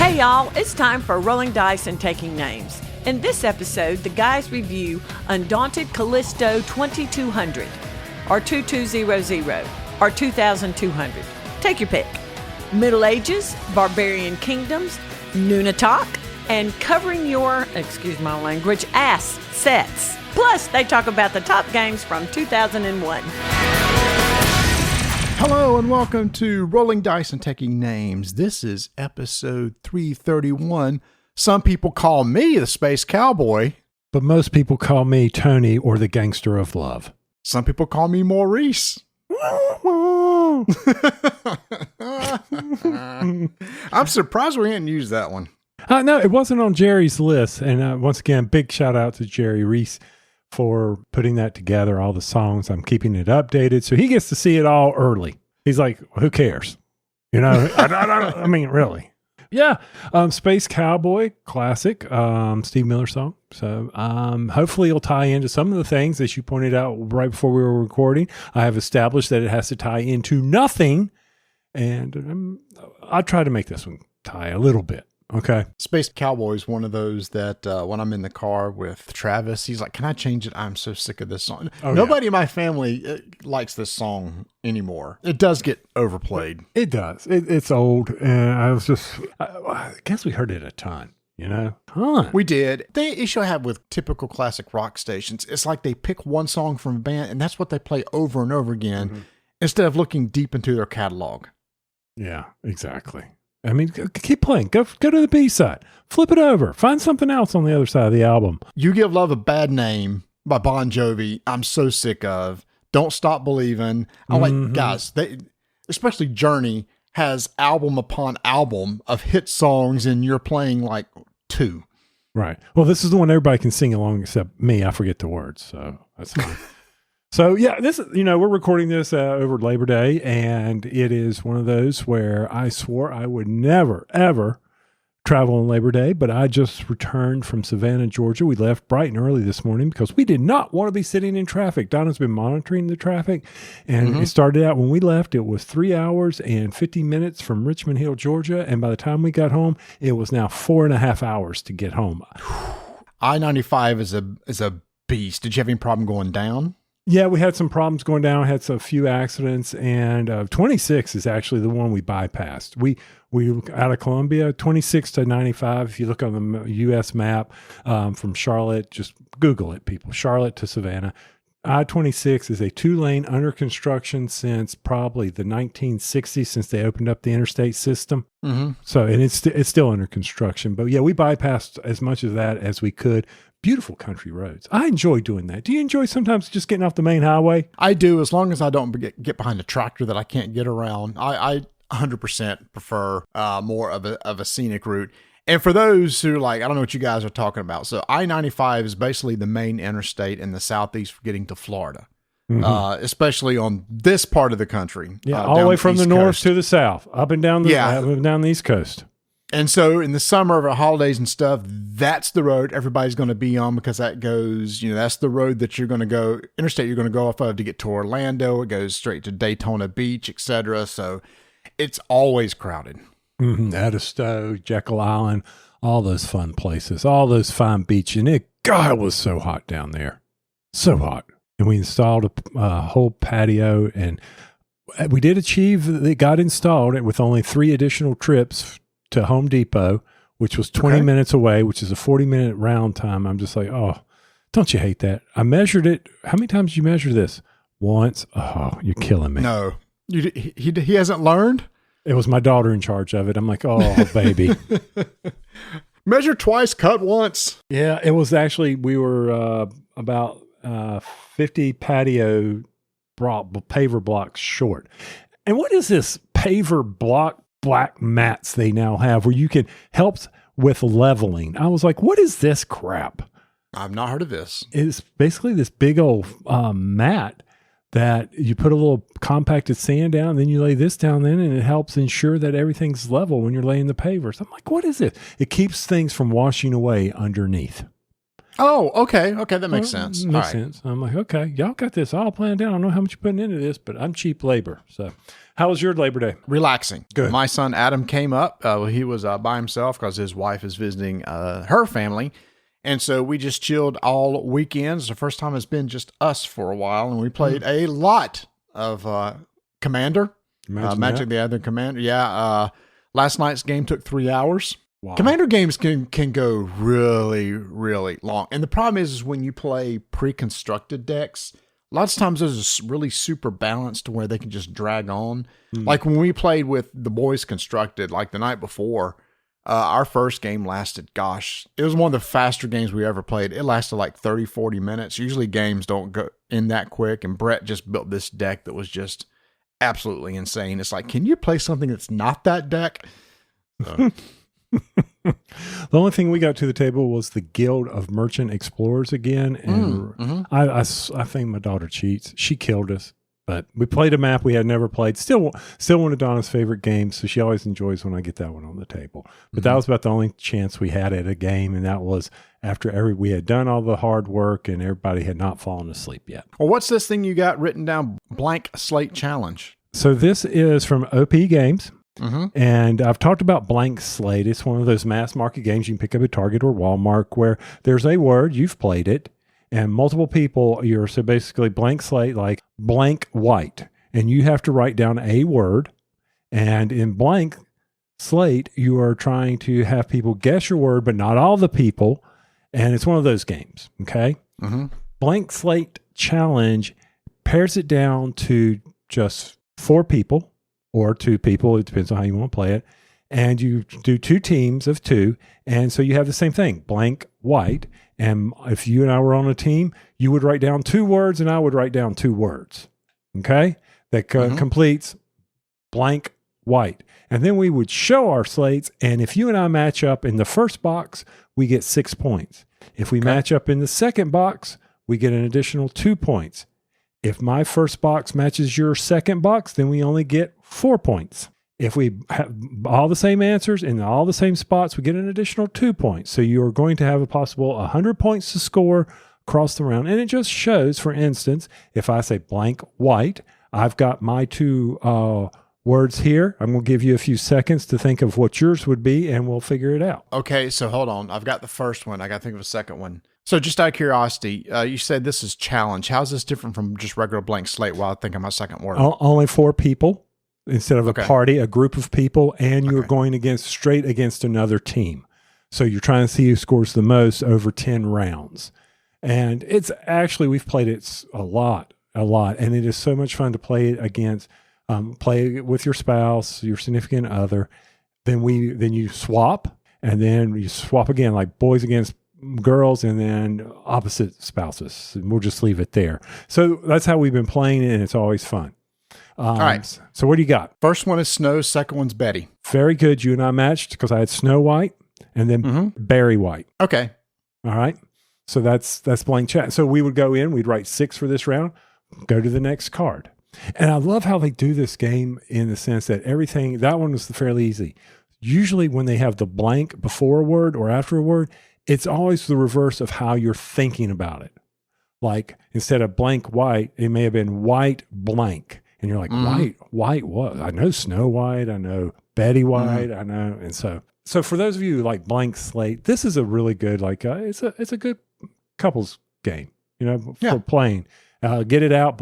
Hey y'all, it's time for Rolling Dice and Taking Names. In this episode, the guys review Undaunted Callisto 2200, or 2200, or 2200. Take your pick. Middle Ages, Barbarian Kingdoms, Nunatak, and covering your, excuse my language, ass sets. Plus, they talk about the top games from 2001. Hello and welcome to Rolling Dice and Taking Names. This is episode 331. Some people call me the Space Cowboy. But most people call me Tony or the Gangster of Love. Some people call me Maurice. I'm surprised we didn't use that one. No, it wasn't on Jerry's list. And once again, big shout out to Jerry Reese for putting that together, all the songs. I'm keeping it updated so he gets to see it all early. He's like, who cares? You know, I mean, really. Yeah. Space Cowboy, classic, Steve Miller song. So hopefully it'll tie into some of the things, as you pointed out right before we were recording. I have established that it has to tie into nothing. And I'll try to make this one tie a little bit. Okay. Space Cowboy is one of those that when I'm in the car with Travis, he's like, can I change it? I'm so sick of this song. Oh, nobody in my family likes this song anymore. It does get overplayed. It does. It's old. And I guess we heard it a ton, you know? We did. The issue I have with typical classic rock stations, it's like they pick one song from a band and that's what they play over and over again instead of looking deep into their catalog. Yeah, exactly. I mean, keep playing. Go to the B-side. Flip it over. Find something else on the other side of the album. You Give Love a Bad Name by Bon Jovi, I'm so sick of. Don't Stop Believing. I'm like, guys, especially Journey has album upon album of hit songs, and you're playing like two. Right. Well, this is the one everybody can sing along except me. I forget the words, so that's fine. So, yeah, this, we're recording this over Labor Day, and it is one of those where I swore I would never, ever travel on Labor Day, but I just returned from Savannah, Georgia. We left bright and early this morning because we did not want to be sitting in traffic. Donna's been monitoring the traffic, and it started out when we left. It was 3 hours and 50 minutes from Richmond Hill, Georgia, and by the time we got home, it was now 4.5 hours to get home. I-95 is a beast. Did you have any problem going down? Yeah, we had some problems going down, had a few accidents, and 26 is actually the one we bypassed. We out of Columbia, 26 to 95, if you look on the U.S. map from Charlotte, just Google it, people, Charlotte to Savannah. I-26 is a 2-lane under construction since probably the 1960s, since they opened up the interstate system. So, and it's still under construction. But yeah, we bypassed as much of that as we could. Beautiful country roads. I enjoy doing that. Do you enjoy sometimes just getting off the main highway? I do, as long as I don't get behind a tractor that I can't get around. I 100% prefer more of a scenic route. And for those who I don't know what you guys are talking about. So I-95 is basically the main interstate in the southeast for getting to Florida, especially on this part of the country. Yeah, all the way from the north to the south, up and down the East Coast. And so in the summer of our holidays and stuff, that's the road everybody's going to be on because that goes, that's the road that you're going to go, interstate you're going to go off of to get to Orlando. It goes straight to Daytona Beach, etc. So it's always crowded. Edisto, Jekyll Island, all those fun places, all those fine beaches. And God, it was so hot down there. So hot. And we installed a whole patio, and we did achieve, it got installed with only 3 additional trips to Home Depot, which was 20 minutes away, which is a 40-minute round time. I'm just like, oh, don't you hate that? I measured it. How many times did you measure this? Once. Oh, you're killing me. No, he hasn't learned. It was my daughter in charge of it. I'm like, oh, baby. Measure twice, cut once. Yeah, it was actually, we were about 50 patio paver blocks short. And what is this paver block black mats they now have where you can help with leveling? I was like, what is this crap? I've not heard of this. It's basically this big old mat that you put a little compacted sand down, then you lay this down then, and it helps ensure that everything's level when you're laying the pavers. I'm like, what is it? It keeps things from washing away underneath. Oh, okay. Okay, that makes sense. Makes sense. I'm like, okay, y'all got this all planned out. I don't know how much you're putting into this, but I'm cheap labor. So how was your Labor Day? Relaxing. Good. My son Adam came up. He was by himself because his wife is visiting her family. And so we just chilled all weekends. The first time it's been just us for a while. And we played a lot of Commander. Magic the Gathering Commander. Yeah. Last night's game took 3 hours. Wow. Commander games can go really, really long. And the problem is when you play pre-constructed decks, lots of times those are really super balanced to where they can just drag on. Like when we played with the boys constructed, like the night before, our first game lasted, it was one of the faster games we ever played. It lasted like 30, 40 minutes. Usually games don't go in that quick. And Brett just built this deck that was just absolutely insane. It's like, can you play something that's not that deck? So. The only thing we got to the table was the Guild of Merchant Explorers again. And I think my daughter cheats. She killed us. But we played a map we had never played. Still one of Donna's favorite games, so she always enjoys when I get that one on the table. But that was about the only chance we had at a game, and that was after we had done all the hard work and everybody had not fallen asleep yet. Well, what's this thing you got written down? Blank Slate Challenge. So this is from OP Games. And I've talked about Blank Slate. It's one of those mass market games you can pick up at Target or Walmart where there's a word, you've played it, and multiple people, so basically blank slate, like blank white, and you have to write down a word. And in blank slate, you are trying to have people guess your word, but not all the people. And it's one of those games. Okay. Blank Slate Challenge pares it down to just 4 people or 2 people. It depends on how you want to play it. And you do 2 teams of 2. And so you have the same thing, blank white. And if you and I were on a team, you would write down 2 words and I would write down 2 words. Okay? That completes blank white. And then we would show our slates. And if you and I match up in the first box, we get 6 points. If we match up in the second box, we get an additional 2 points. If my first box matches your second box, then we only get 4 points. If we have all the same answers in all the same spots, we get an additional 2 points. So you are going to have a possible 100 points to score across the round. And it just shows, for instance, if I say blank white, I've got my 2 words here. I'm going to give you a few seconds to think of what yours would be, and we'll figure it out. Okay, so hold on. I've got the first one. I got to think of a second one. So just out of curiosity, you said this is challenge. How's this different from just regular blank slate while I think of my second word? Only 4 people. Instead of a party, a group of people, and you're going straight against another team. So you're trying to see who scores the most over 10 rounds. And it's actually, we've played it a lot. And it is so much fun to play it against, play it with your spouse, your significant other. Then you swap, and then you swap again, like boys against girls, and then opposite spouses. And we'll just leave it there. So that's how we've been playing it, and it's always fun. All right. So what do you got? First one is Snow. Second one's Betty. Very good. You and I matched because I had Snow White and then Berry White. Okay. All right. So that's blank chat. So we would go in, we'd write 6 for this round, go to the next card. And I love how they do this game in the sense that that one was fairly easy. Usually when they have the blank before a word or after a word, it's always the reverse of how you're thinking about it. Like instead of blank white, it may have been white blank. And you're like, white what? I know Snow White. I know Betty White. I know. And so for those of you who like blank slate, this is a really good, it's a good couples game, for playing. Get it out,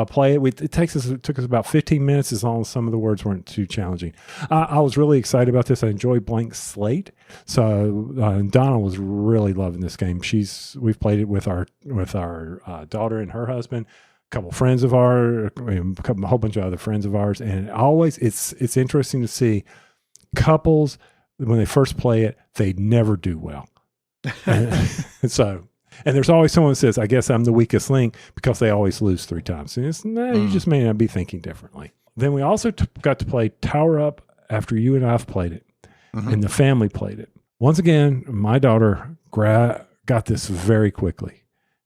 play it. It took us about 15 minutes as long as some of the words weren't too challenging. I was really excited about this. I enjoy blank slate. So Donna was really loving this game. We've played it with our daughter and her husband. Couple friends of ours, a whole bunch of other friends of ours, and always it's interesting to see couples when they first play it, they never do well. And there's always someone that says, "I guess I'm the weakest link," because they always lose 3 times. And you just may not be thinking differently. Then we also got to play Tower Up after you and I've played it, and the family played it. Once again, my daughter got this very quickly.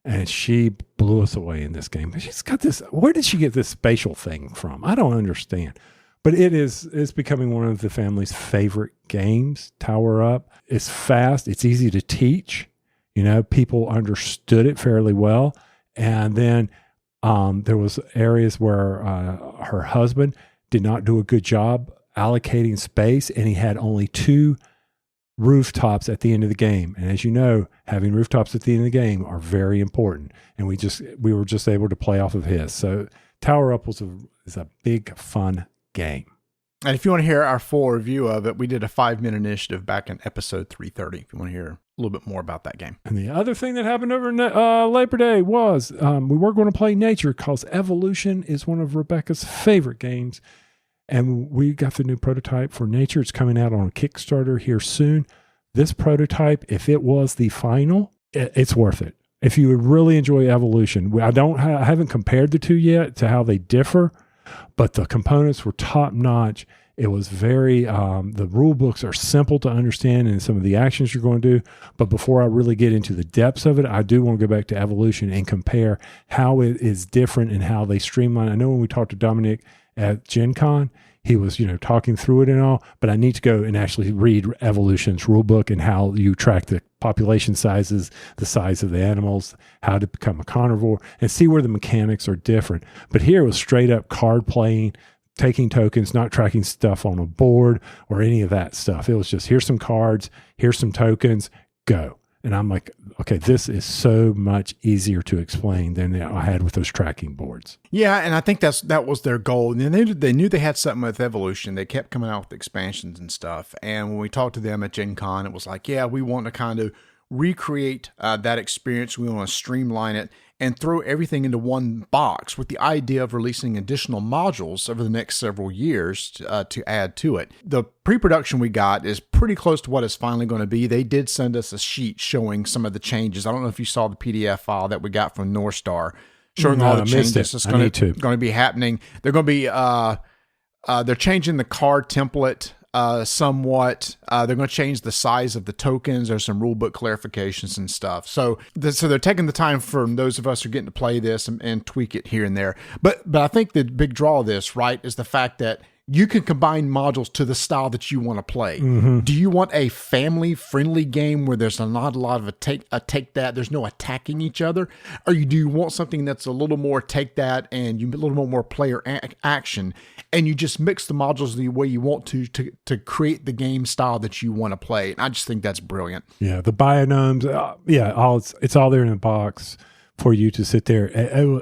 And she blew us away in this game. She's got this. Where did she get this spatial thing from? I don't understand. But it's becoming one of the family's favorite games. Tower Up. It's fast. It's easy to teach. People understood it fairly well. And then there was areas where her husband did not do a good job allocating space, and he had only 2 rooftops at the end of the game. And as you know, having rooftops at the end of the game are very important. And we were just able to play off of his. So Tower Up is a big, fun game. And if you want to hear our full review of it, we did a 5-minute initiative back in episode 330. If you want to hear a little bit more about that game. And the other thing that happened over Labor Day was we were going to play Nature, because Evolution is one of Rebecca's favorite games. And we got the new prototype for Nature. It's coming out on a Kickstarter here soon. This prototype, if it was the final, it's worth it. If you would really enjoy Evolution, I haven't compared the two yet to how they differ, but the components were top notch. It was very, the rule books are simple to understand and some of the actions you're going to do. But before I really get into the depths of it, I do want to go back to Evolution and compare how it is different and how they streamline. I know when we talked to Dominic at Gen Con, he was, talking through it and all, but I need to go and actually read Evolution's rulebook and how you track the population sizes, the size of the animals, how to become a carnivore, and see where the mechanics are different. But here it was straight up card playing, taking tokens, not tracking stuff on a board or any of that stuff. It was just, here's some cards, here's some tokens, go. And I'm like, okay, this is so much easier to explain than I had with those tracking boards. Yeah, and I think that was their goal. And they knew they had something with Evolution. They kept coming out with expansions and stuff. And when we talked to them at Gen Con, it was like, yeah, we want to kind of recreate that experience. We want to streamline it and throw everything into one box with the idea of releasing additional modules over the next several years to add to it. The pre-production we got is pretty close to what it's finally going to be. They did send us a sheet showing some of the changes. I don't know if you saw the PDF file that we got from North Star showing all the changes that's going to be happening. They're going to be they're changing the card template somewhat. They're going to change the size of the tokens. There's some rulebook clarifications and stuff. So they're taking the time for those of us who are getting to play this and tweak it here and there. But I think the big draw of this, right, is the fact that you can combine modules to the style that you want to play. Mm-hmm. Do you want a family-friendly game where there's not a lot of take that, there's no attacking each other? Or do you want something that's a little more take that and a little more player action, and you just mix the modules the way you want to create the game style that you want to play? And I just think that's brilliant. Yeah, the bionomes, it's all there in the box for you to sit there.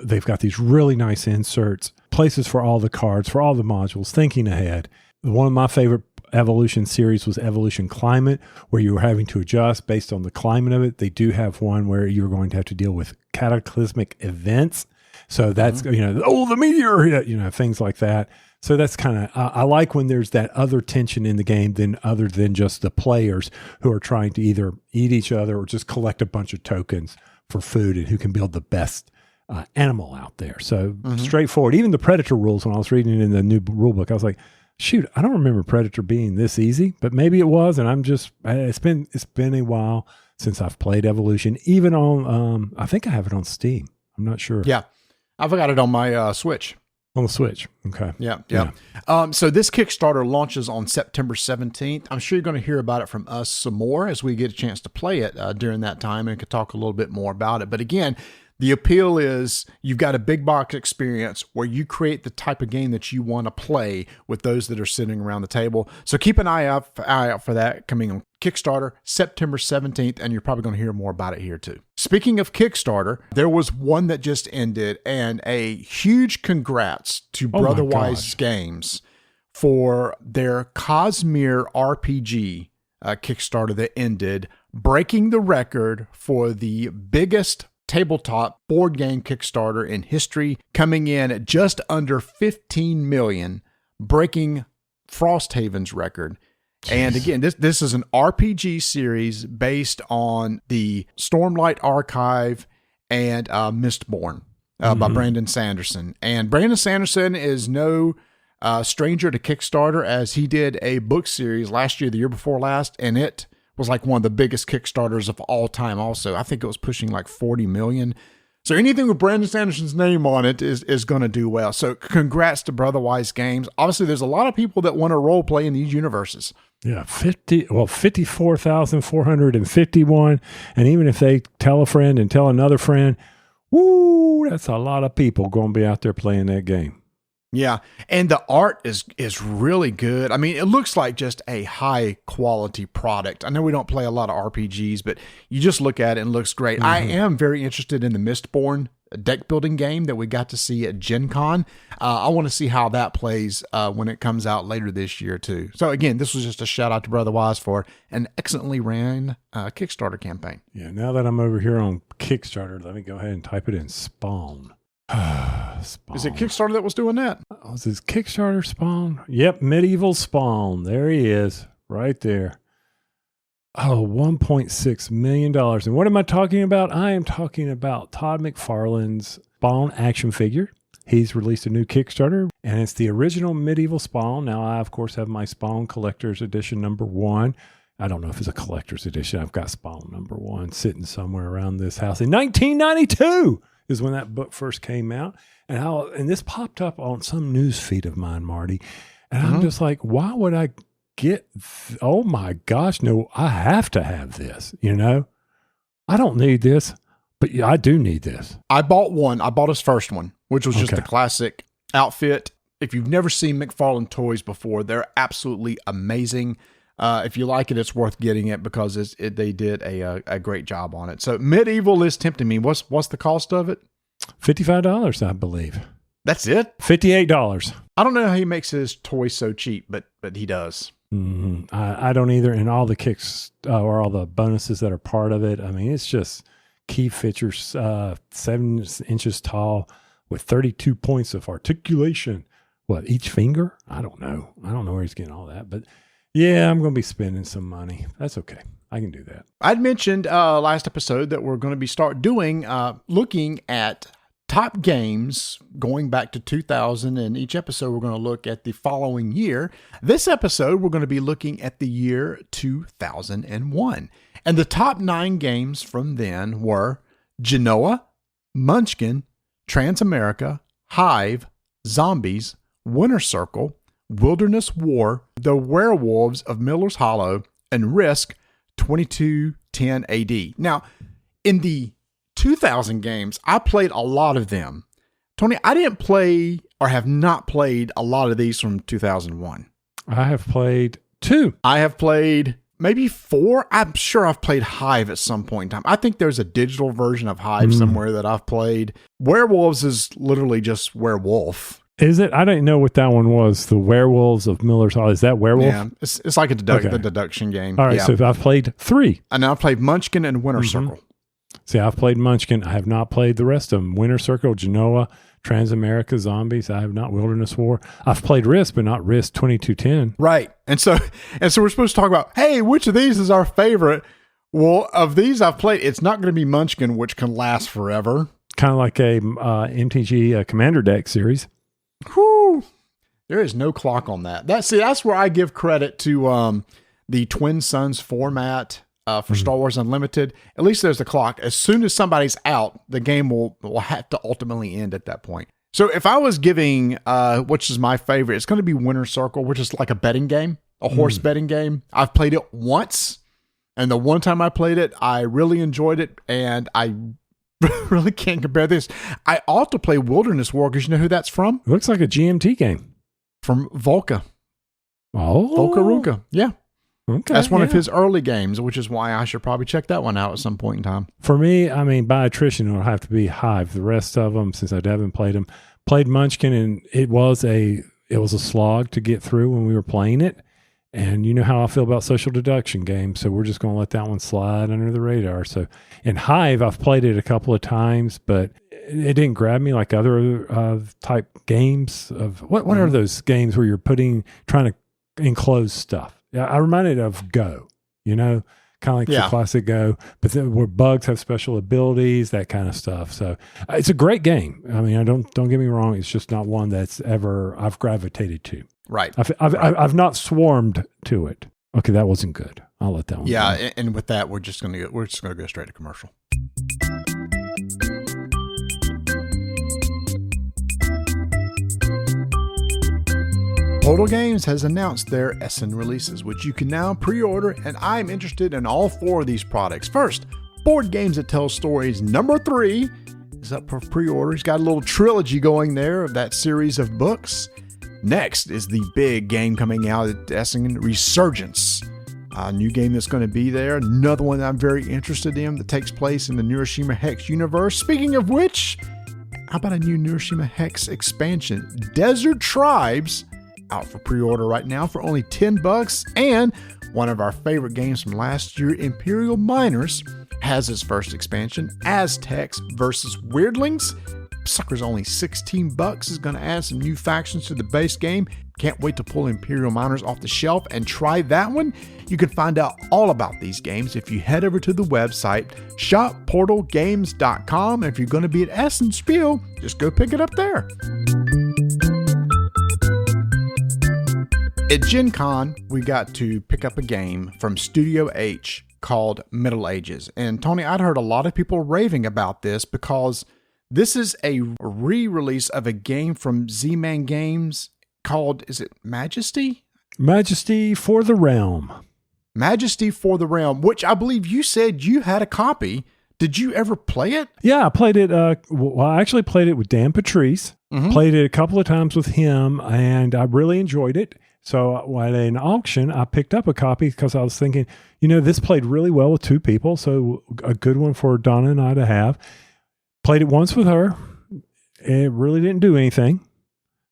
They've got these really nice inserts, places for all the cards, for all the modules, thinking ahead. One of my favorite Evolution series was Evolution Climate, where you were having to adjust based on the climate of it. They do have one where you're going to have to deal with cataclysmic events. So that's, the meteor, things like that. So that's kind of, I like when there's that other tension in the game other than just the players who are trying to either eat each other or just collect a bunch of tokens for food and who can build the best animal out there. So straightforward. Even the Predator rules, when I was reading it in the new rule book, I was like, shoot, I don't remember Predator being this easy, but maybe it was. And it's been a while since I've played Evolution, even on, I think I have it on Steam. I'm not sure. Yeah. I've got it on my Switch. On the Switch. Okay. Yeah. So this Kickstarter launches on September 17th. I'm sure you're going to hear about it from us some more as we get a chance to play it during that time and could talk a little bit more about it. But again, the appeal is you've got a big box experience where you create the type of game that you want to play with those that are sitting around the table. So keep an eye out for that coming on Kickstarter September 17th, and you're probably going to hear more about it here too. Speaking of Kickstarter, there was one that just ended, and a huge congrats to Brotherwise Games for their Cosmere RPG Kickstarter that ended, breaking the record for the biggest tabletop board game Kickstarter in history, coming in at just under 15 million, breaking Frosthaven's record. Jeez. And again, this is an RPG series based on the Stormlight Archive and Mistborn by Brandon Sanderson. And Brandon Sanderson is no stranger to Kickstarter, as he did a book series last year, the year before last, and it was like one of the biggest Kickstarters of all time also. I think it was pushing like 40 million. So anything with Brandon Sanderson's name on it is going to do well. So congrats to Brotherwise Games. Obviously, there's a lot of people that want to role play in these universes. Yeah, 54,451. And even if they tell a friend and tell another friend, woo, that's a lot of people going to be out there playing that game. Yeah, and the art is really good. I mean, it looks like just a high quality product. I know we don't play a lot of RPGs, but you just look at it and it looks great. I am very interested in the Mistborn deck building game that we got to see at Gen Con. I want to see how that plays when it comes out later this year too. So again, this was just a shout out to Brother Wise for an excellently ran Kickstarter campaign. Yeah, now that I'm over here on Kickstarter, let me go ahead and type it in Spawn. Spawn. Is it Kickstarter that was doing that? Oh, is this Kickstarter Spawn? Yep, Medieval Spawn. There he is, right there. Oh, $1.6 million. And what am I talking about? I am talking about Todd McFarlane's Spawn action figure. He's released a new Kickstarter, and it's the original Medieval Spawn. Now, I, of course, have my Spawn Collector's Edition '1. I don't know if it's a collector's edition. I've got Spawn '1 sitting somewhere around this house. In 1992 is when that book first came out. And this popped up on some news feed of mine, Marty. And I'm just like, why would I get, oh my gosh, no, I have to have this, you know? I don't need this, but yeah, I do need this. I bought one. I bought his first one, which was just the classic outfit. If you've never seen McFarlane toys before, they're absolutely amazing. If you like it, it's worth getting it because they did a great job on it. So Medieval is tempting me. What's the cost of it? $55, I believe. That's it? $58. I don't know how he makes his toys so cheap, but he does. Mm-hmm. I don't either. And all the kicks or all the bonuses that are part of it, I mean, it's just key features, 7 inches tall with 32 points of articulation. What, each finger? I don't know. I don't know where he's getting all that, but yeah, I'm going to be spending some money. That's okay. I can do that. I'd mentioned last episode that we're going to be looking at top games going back to 2000. And each episode, we're going to look at the following year. This episode, we're going to be looking at the year 2001. And the top 9 games from then were Genoa, Munchkin, Transamerica, Hive, Zombies, Winter Circle, Wilderness War, The Werewolves of Miller's Hollow, and Risk 2210 AD. Now, in the 2000 games, I played a lot of them. Tony, I didn't play or have not played a lot of these from 2001. I have played 2. I have played maybe 4. I'm sure I've played Hive at some point in time. I think there's a digital version of Hive somewhere that I've played. Werewolves is literally just werewolf. Is it? I didn't know what that one was. The Werewolves of Miller's Hollow. Is that werewolf? Yeah, it's like the deduction game. All right, yeah. so I've played 3. And now I've played Munchkin and Winter Circle. See, I've played Munchkin. I have not played the rest of them. Winter Circle, Genoa, Transamerica, Zombies. I have not. Wilderness War. I've played Risk, but not Risk 2210. Right. And so we're supposed to talk about, hey, which of these is our favorite? Well, of these I've played, it's not going to be Munchkin, which can last forever. Kind of like a MTG Commander deck series. Whew. There is no clock on that. That's where I give credit to the Twin Suns format for Star Wars Unlimited. At least there's the clock. As soon as somebody's out, the game will have to ultimately end at that point. So if I was giving, which is my favorite, it's going to be Winter Circle, which is like a betting game, a horse betting game. I've played it once, and the one time I played it, I really enjoyed it, and I really can't compare this. I ought to play Wilderness War because you know who that's from? It looks like a GMT game. From Volca. Oh. Volca Ruka. Yeah. Okay. That's one of his early games, which is why I should probably check that one out at some point in time. For me, I mean, by attrition, it'll have to be Hive. The rest of them, since I haven't played them, played Munchkin, and it was a slog to get through when we were playing it. And you know how I feel about social deduction games, so we're just going to let that one slide under the radar. So in Hive, I've played it a couple of times, but it didn't grab me like other type games. Of what are those games where you're trying to enclose stuff? Yeah, I reminded of Go, you know, kind of like the classic Go, but then where bugs have special abilities, that kind of stuff. So it's a great game. I mean, don't get me wrong; it's just not one that's ever I've gravitated to. Right. I've not swarmed to it. Okay, that wasn't good. I'll let that one. Yeah, go. And with that, we're just gonna go straight to commercial. Portal Games has announced their Essen releases, which you can now pre-order, and I'm interested in all 4 of these products. First, Board Games That Tell Stories number 3 is up for pre-order. It's got a little trilogy going there of that series of books. Next is the big game coming out at Essen, Resurgence. A new game that's going to be there. Another one that I'm very interested in that takes place in the Neuroshima Hex universe. Speaking of which, how about a new Neuroshima Hex expansion? Desert Tribes, out for pre-order right now for only $10. And one of our favorite games from last year, Imperial Miners, has its first expansion, Aztecs versus Weirdlings. Sucker's only $16. Is going to add some new factions to the base game. Can't wait to pull Imperial Miners off the shelf and try that one. You can find out all about these games if you head over to the website shopportalgames.com. If you're going to be at Essen Spiel, just go pick it up there. At Gen Con, we got to pick up a game from Studio H called Middle Ages. And Tony, I'd heard a lot of people raving about this because this is a re-release of a game from Z-Man Games called, is it Majesty? Majesty for the Realm. Majesty for the Realm, which I believe you said you had a copy. Did you ever play it? Yeah, I played it. I actually played it with Dan Patrice. Mm-hmm. Played it a couple of times with him, and I really enjoyed it. So at an auction, I picked up a copy because I was thinking, this played really well with 2 people. So a good one for Donna and I to have. Played it once with her. It really didn't do anything.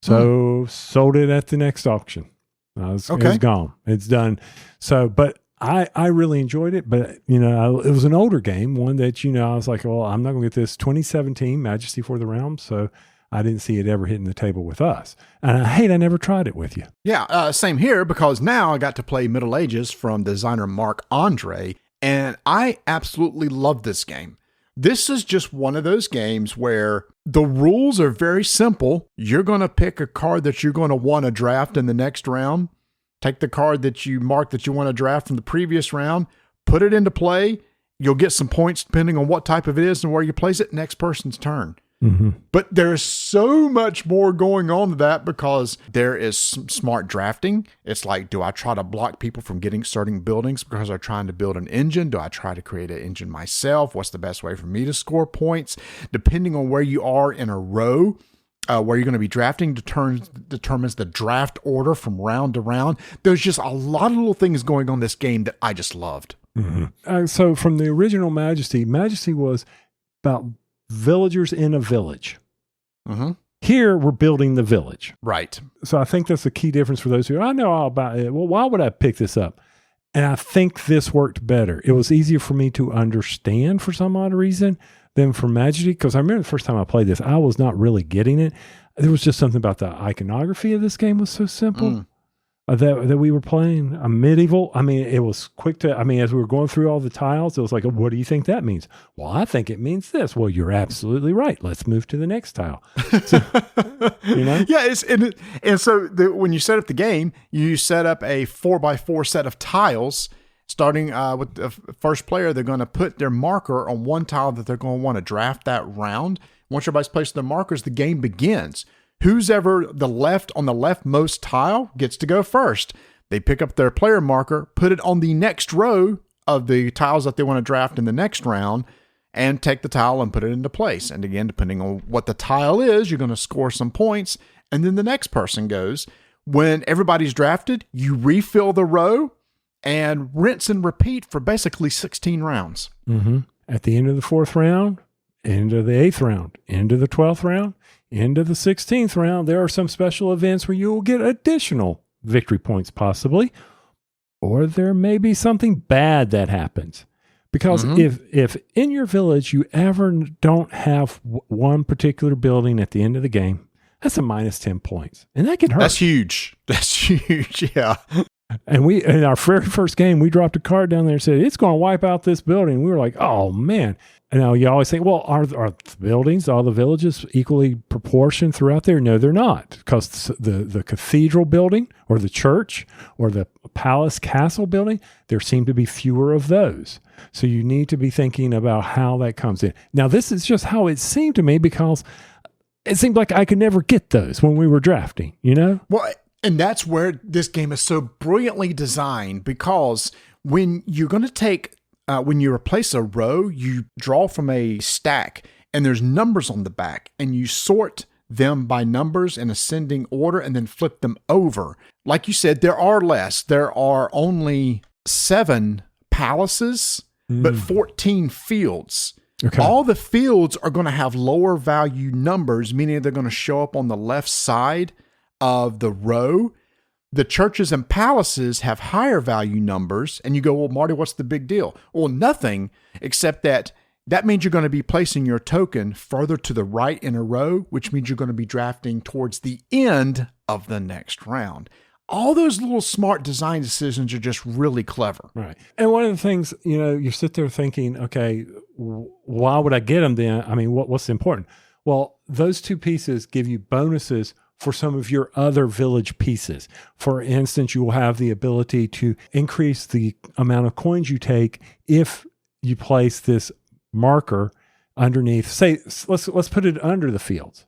So sold it at the next auction. It's gone. It's done. So, but I really enjoyed it. But, it was an older game, one that, I was like, well, I'm not going to get this 2017 Majesty for the Realm. So I didn't see it ever hitting the table with us. And I never tried it with you. Yeah, same here, because now I got to play Middle Ages from designer Marc Andre, and I absolutely love this game. This is just one of those games where the rules are very simple. You're going to pick a card that you're going to want to draft in the next round, take the card that you mark that you want to draft from the previous round, put it into play. You'll get some points depending on what type of it is and where you place it. Next person's turn. Mm-hmm. But there's so much more going on to that because there is some smart drafting. It's like, do I try to block people from getting certain buildings because they're trying to build an engine? Do I try to create an engine myself? What's the best way for me to score points? Depending on where you are in a row, where you're going to be drafting determines the draft order from round to round. There's just a lot of little things going on in this game that I just loved. Mm-hmm. So from the original Majesty was about villagers in a village. Mm-hmm. Here, we're building the village. Right. So I think that's the key difference for those who, I know all about it. Well, why would I pick this up? And I think this worked better. It was easier for me to understand for some odd reason than for Majesty, because I remember the first time I played this, I was not really getting it. There was just something about the iconography of this game was so simple. That we were playing a medieval. I mean, it was quick to, as we were going through all the tiles, it was like, what do you think that means? Well, I think it means this. Well, you're absolutely right. Let's move to the next tile. So, Yeah. And so when you set up the game, you set up a 4x4 set of tiles. Starting with the first player, they're going to put their marker on one tile that they're going to want to draft that round. Once everybody's placed their markers, the game begins. Who's ever on the leftmost tile gets to go first. They pick up their player marker, put it on the next row of the tiles that they want to draft in the next round, and take the tile and put it into place. And again, depending on what the tile is, you're going to score some points. And then the next person goes. When everybody's drafted, you refill the row and rinse and repeat for basically 16 rounds. Mm-hmm. At the end of the 4th round, end of the 8th round, end of the 12th round, end of the 16th round, there are some special events where you will get additional victory points possibly, or there may be something bad that happens. Because if in your village you ever don't have one particular building at the end of the game, that's a minus 10 points. And that can hurt. That's huge. Yeah. And in our very first game, we dropped a card down there and said, it's going to wipe out this building. We were like, oh, man. And now you always think, well, are the buildings, all the villages equally proportioned throughout there? No, they're not. Because the cathedral building or the church or the palace castle building, there seem to be fewer of those. So you need to be thinking about how that comes in. Now, this is just how it seemed to me because it seemed like I could never get those when we were drafting, Well, And that's where this game is so brilliantly designed, because when you're going to take, when you replace a row, you draw from a stack and there's numbers on the back and you sort them by numbers in ascending order and then flip them over. Like you said, there are less. There are only 7 palaces, but 14 fields. Okay. All the fields are going to have lower value numbers, meaning they're going to show up on the left side of the row. The churches and palaces have higher value numbers. And you go, well, Marty, what's the big deal? Well, nothing, except that means you're going to be placing your token further to the right in a row, which means you're going to be drafting towards the end of the next round. All those little smart design decisions are just really clever. Right. And one of the things, you sit there thinking, okay, why would I get them then? I mean, what's important? Well, those 2 pieces give you bonuses for some of your other village pieces. For instance, you will have the ability to increase the amount of coins you take if you place this marker underneath, say, let's put it under the fields.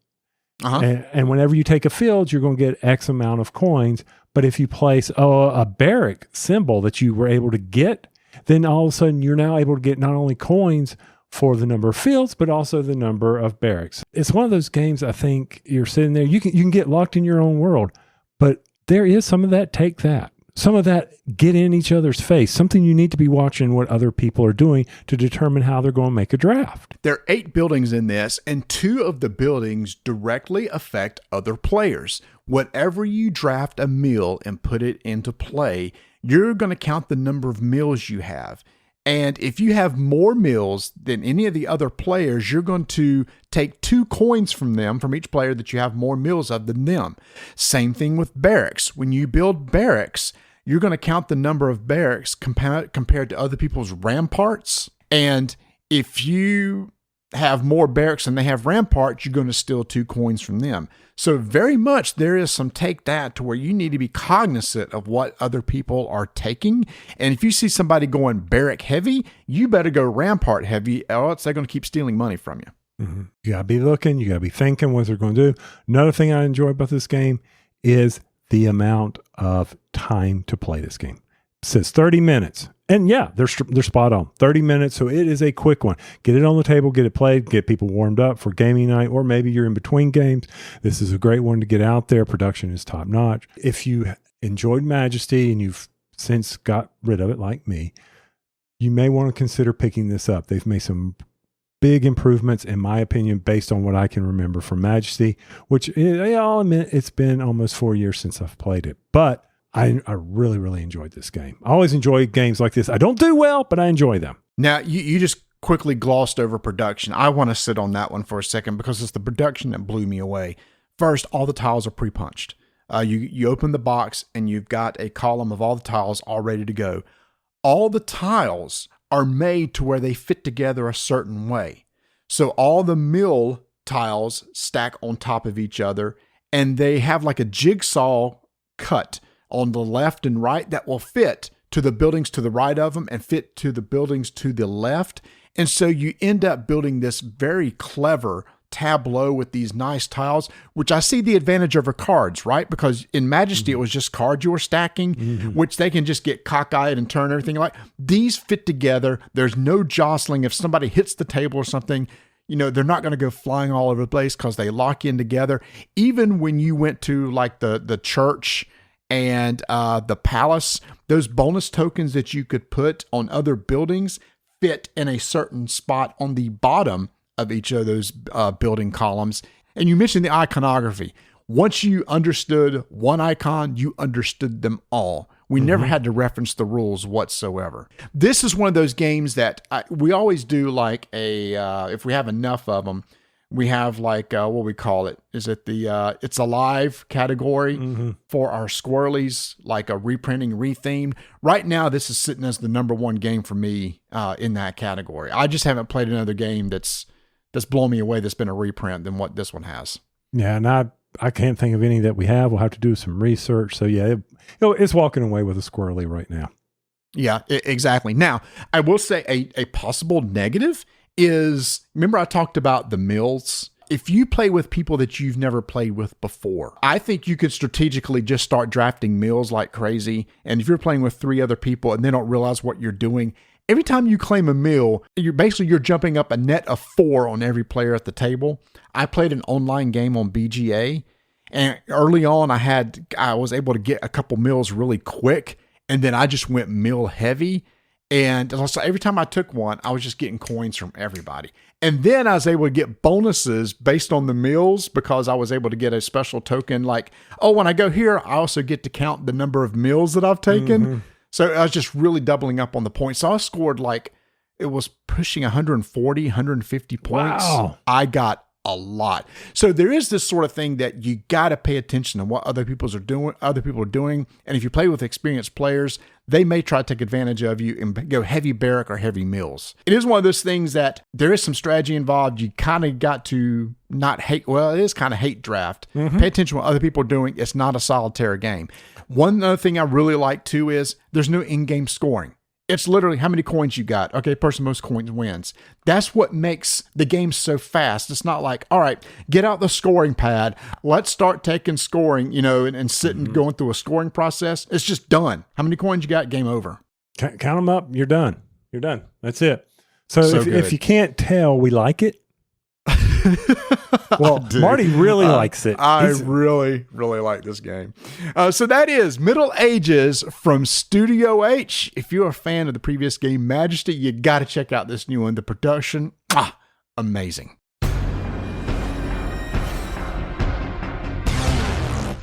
And whenever you take a field, you're going to get X amount of coins. But if you place a barrack symbol that you were able to get, then all of a sudden you're now able to get not only coins for the number of fields, but also the number of barracks. It's one of those games, I think, you're sitting there, you can get locked in your own world, but there is some of that, take that. Some of that, get in each other's face. Something you need to be watching what other people are doing to determine how they're going to make a draft. There are 8 buildings in this, and 2 of the buildings directly affect other players. Whatever you draft a mill and put it into play, you're going to count the number of mills you have. And if you have more mills than any of the other players, you're going to take 2 coins from them, from each player that you have more mills of than them. Same thing with barracks. When you build barracks, you're going to count the number of barracks compared to other people's ramparts. And if you have more barracks than they have ramparts, you're going to steal 2 coins from them. So very much there is some take that to where you need to be cognizant of what other people are taking. And if you see somebody going barrack heavy, you better go rampart heavy, or else they're going to keep stealing money from you. Mm-hmm. You got to be looking. You got to be thinking what they're going to do. Another thing I enjoy about this game is the amount of time to play this game. It says 30 minutes. And yeah, they're spot on. 30 minutes, so it is a quick one. Get it on the table, get it played, get people warmed up for gaming night, or maybe you're in between games. This is a great one to get out there. Production is top notch. If you enjoyed Majesty and you've since got rid of it like me, you may want to consider picking this up. They've made some big improvements, in my opinion, based on what I can remember from Majesty, which I'll admit it's been almost 4 years since I've played it. But I really, really enjoyed this game. I always enjoy games like this. I don't do well, but I enjoy them. Now, you just quickly glossed over production. I want to sit on that one for a second because it's the production that blew me away. First, all the tiles are pre-punched. You open the box and you've got a column of all the tiles all ready to go. All the tiles are made to where they fit together a certain way. So all the mill tiles stack on top of each other, and they have like a jigsaw cut on the left and right that will fit to the buildings to the right of them and fit to the buildings to the left. And so you end up building this very clever tableau with these nice tiles, which I see the advantage over cards, right? Because in Majesty, it was just cards you were stacking, which they can just get cockeyed and turn everything like. These fit together. There's no jostling. If somebody hits the table or something, they're not going to go flying all over the place because they lock in together. Even when you went to like the church and the palace, those bonus tokens that you could put on other buildings fit in a certain spot on the bottom of each of those building columns. And you mentioned the iconography. Once you understood one icon, you understood them all. We never had to reference the rules whatsoever. This is one of those games that we always do like if we have enough of them, we have like, what we call it? Is it the It's Alive category for our squirrelies, like a reprinting, rethemed. Right now, this is sitting as the number 1 game for me in that category. I just haven't played another game that's blown me away that's been a reprint than what this one has. Yeah, and I can't think of any that we have. We'll have to do some research. So yeah, it's walking away with a squirrely right now. Yeah, exactly. Now, I will say a possible negative is, remember I talked about the mills? if you play with people that you've never played with before, I think you could strategically just start drafting mills like crazy. And if you're playing with 3 other people and they don't realize what you're doing, every time you claim a mill, you're jumping up a net of 4 on every player at the table. I played an online game on BGA, and early on I was able to get a couple mills really quick, and then I just went mill heavy. And also every time I took one, I was just getting coins from everybody. And then I was able to get bonuses based on the mills because I was able to get a special token like, oh, when I go here, I also get to count the number of mills that I've taken. Mm-hmm. So I was just really doubling up on the points. So I scored it was pushing 140, 150 points. Wow. I got a lot. So there is this sort of thing that you got to pay attention to what other people are doing. And if you play with experienced players, they may try to take advantage of you and go heavy barrack or heavy mills. It is one of those things that there is some strategy involved. You kind of got to not hate. Well, it is kind of hate draft. Mm-hmm. Pay attention to what other people are doing. It's not a solitaire game. One other thing I really like too is there's no in-game scoring. It's literally how many coins you got. Okay, person most coins wins. That's what makes the game so fast. It's not like, all right, get out the scoring pad. Let's start taking scoring, and sitting going through a scoring process. It's just done. How many coins you got? Game over. Count them up. You're done. That's it. So if you can't tell, we like it. Well, Marty really likes it. I really, really like this game. So that is Middle Ages from Studio H. If you're a fan of the previous game, Majesty, you got to check out this new one. The production, amazing.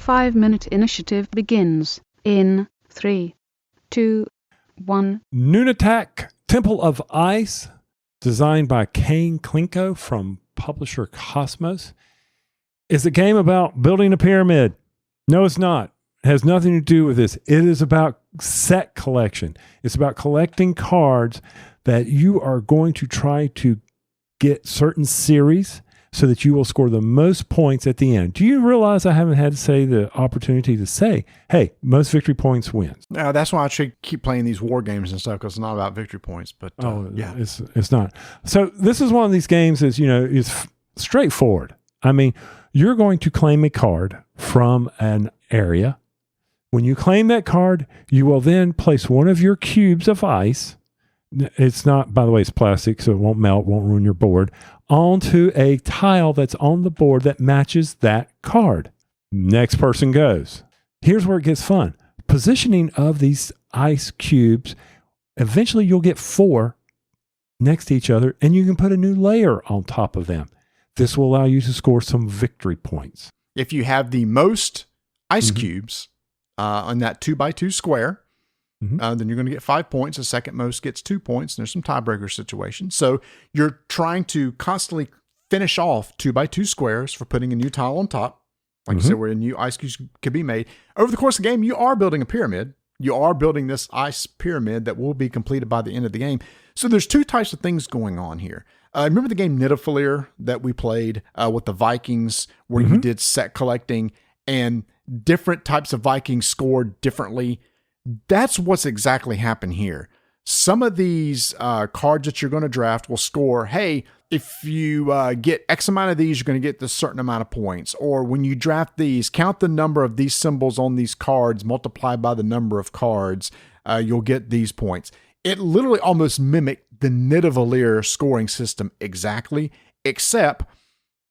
5-minute initiative begins in 3, 2, 1. Nunatak, Temple of Ice, designed by Kane Klinko from publisher Cosmos, is a game about building a pyramid. No, it's not. It has nothing to do with this. It is about set collection. It's about collecting cards that you are going to try to get certain series so that you will score the most points at the end. Do you realize I haven't had the opportunity to say, hey, most victory points wins? No, that's why I should keep playing these war games and stuff, because it's not about victory points. But yeah, it's not. So this is one of these games is straightforward. I mean, you're going to claim a card from an area. When you claim that card, you will then place one of your cubes of ice. It's not, by the way, it's plastic, so it won't melt, won't ruin your board, onto a tile that's on the board that matches that card. Next person goes. Here's where it gets fun. Positioning of these ice cubes, eventually you'll get 4 next to each other, and you can put a new layer on top of them. This will allow you to score some victory points. If you have the most ice cubes on that 2x2 square, then you're going to get 5 points. The second most gets 2 points. And there's some tiebreaker situations. So you're trying to constantly finish off 2x2 squares for putting a new tile on top. Like I said, where a new ice cubes could be made. Over the course of the game, you are building a pyramid. You are building this ice pyramid that will be completed by the end of the game. So there's 2 types of things going on here. Remember the game Nidavellir that we played with the Vikings, where you did set collecting and different types of Vikings scored differently? That's what's exactly happened here. Some of these cards that you're going to draft will score, hey, if you get X amount of these, you're going to get this certain amount of points. Or when you draft these, count the number of these symbols on these cards, multiplied by the number of cards, you'll get these points. It literally almost mimicked the Nidavellir scoring system exactly, except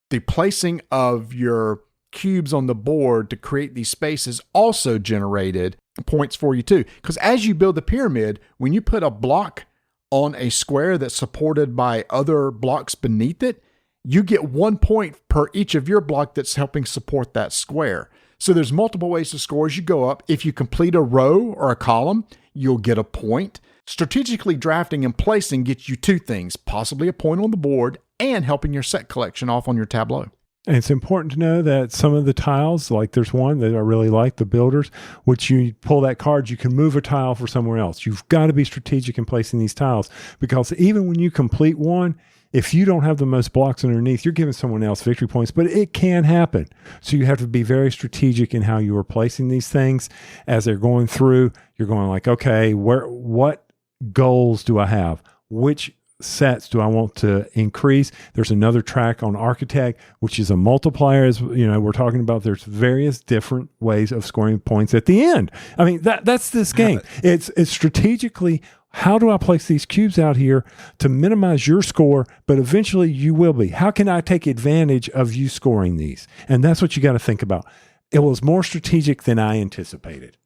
the placing of your cubes on the board to create these spaces also generated points for you too. Because as you build the pyramid, when you put a block on a square that's supported by other blocks beneath it, you get 1 point per each of your block that's helping support that square. So there's multiple ways to score as you go up. If you complete a row or a column, you'll get a point. Strategically drafting and placing gets you 2 things, possibly a point on the board and helping your set collection off on your tableau. And it's important to know that some of the tiles, like there's one that I really like, the builders, which you pull that card, you can move a tile for somewhere else. You've got to be strategic in placing these tiles, because even when you complete one, if you don't have the most blocks underneath, you're giving someone else victory points, but it can happen. So you have to be very strategic in how you are placing these things. As they're going through, you're going like, okay, what goals do I have? Which sets do I want to increase? There's another track on Architect, which is a multiplier. As you know, we're talking about there's various different ways of scoring points at the end. I mean, that's this game. It's strategically, how do I place these cubes out here to minimize your score, but eventually you will be? How can I take advantage of you scoring these? And that's what you got to think about. It was more strategic than I anticipated.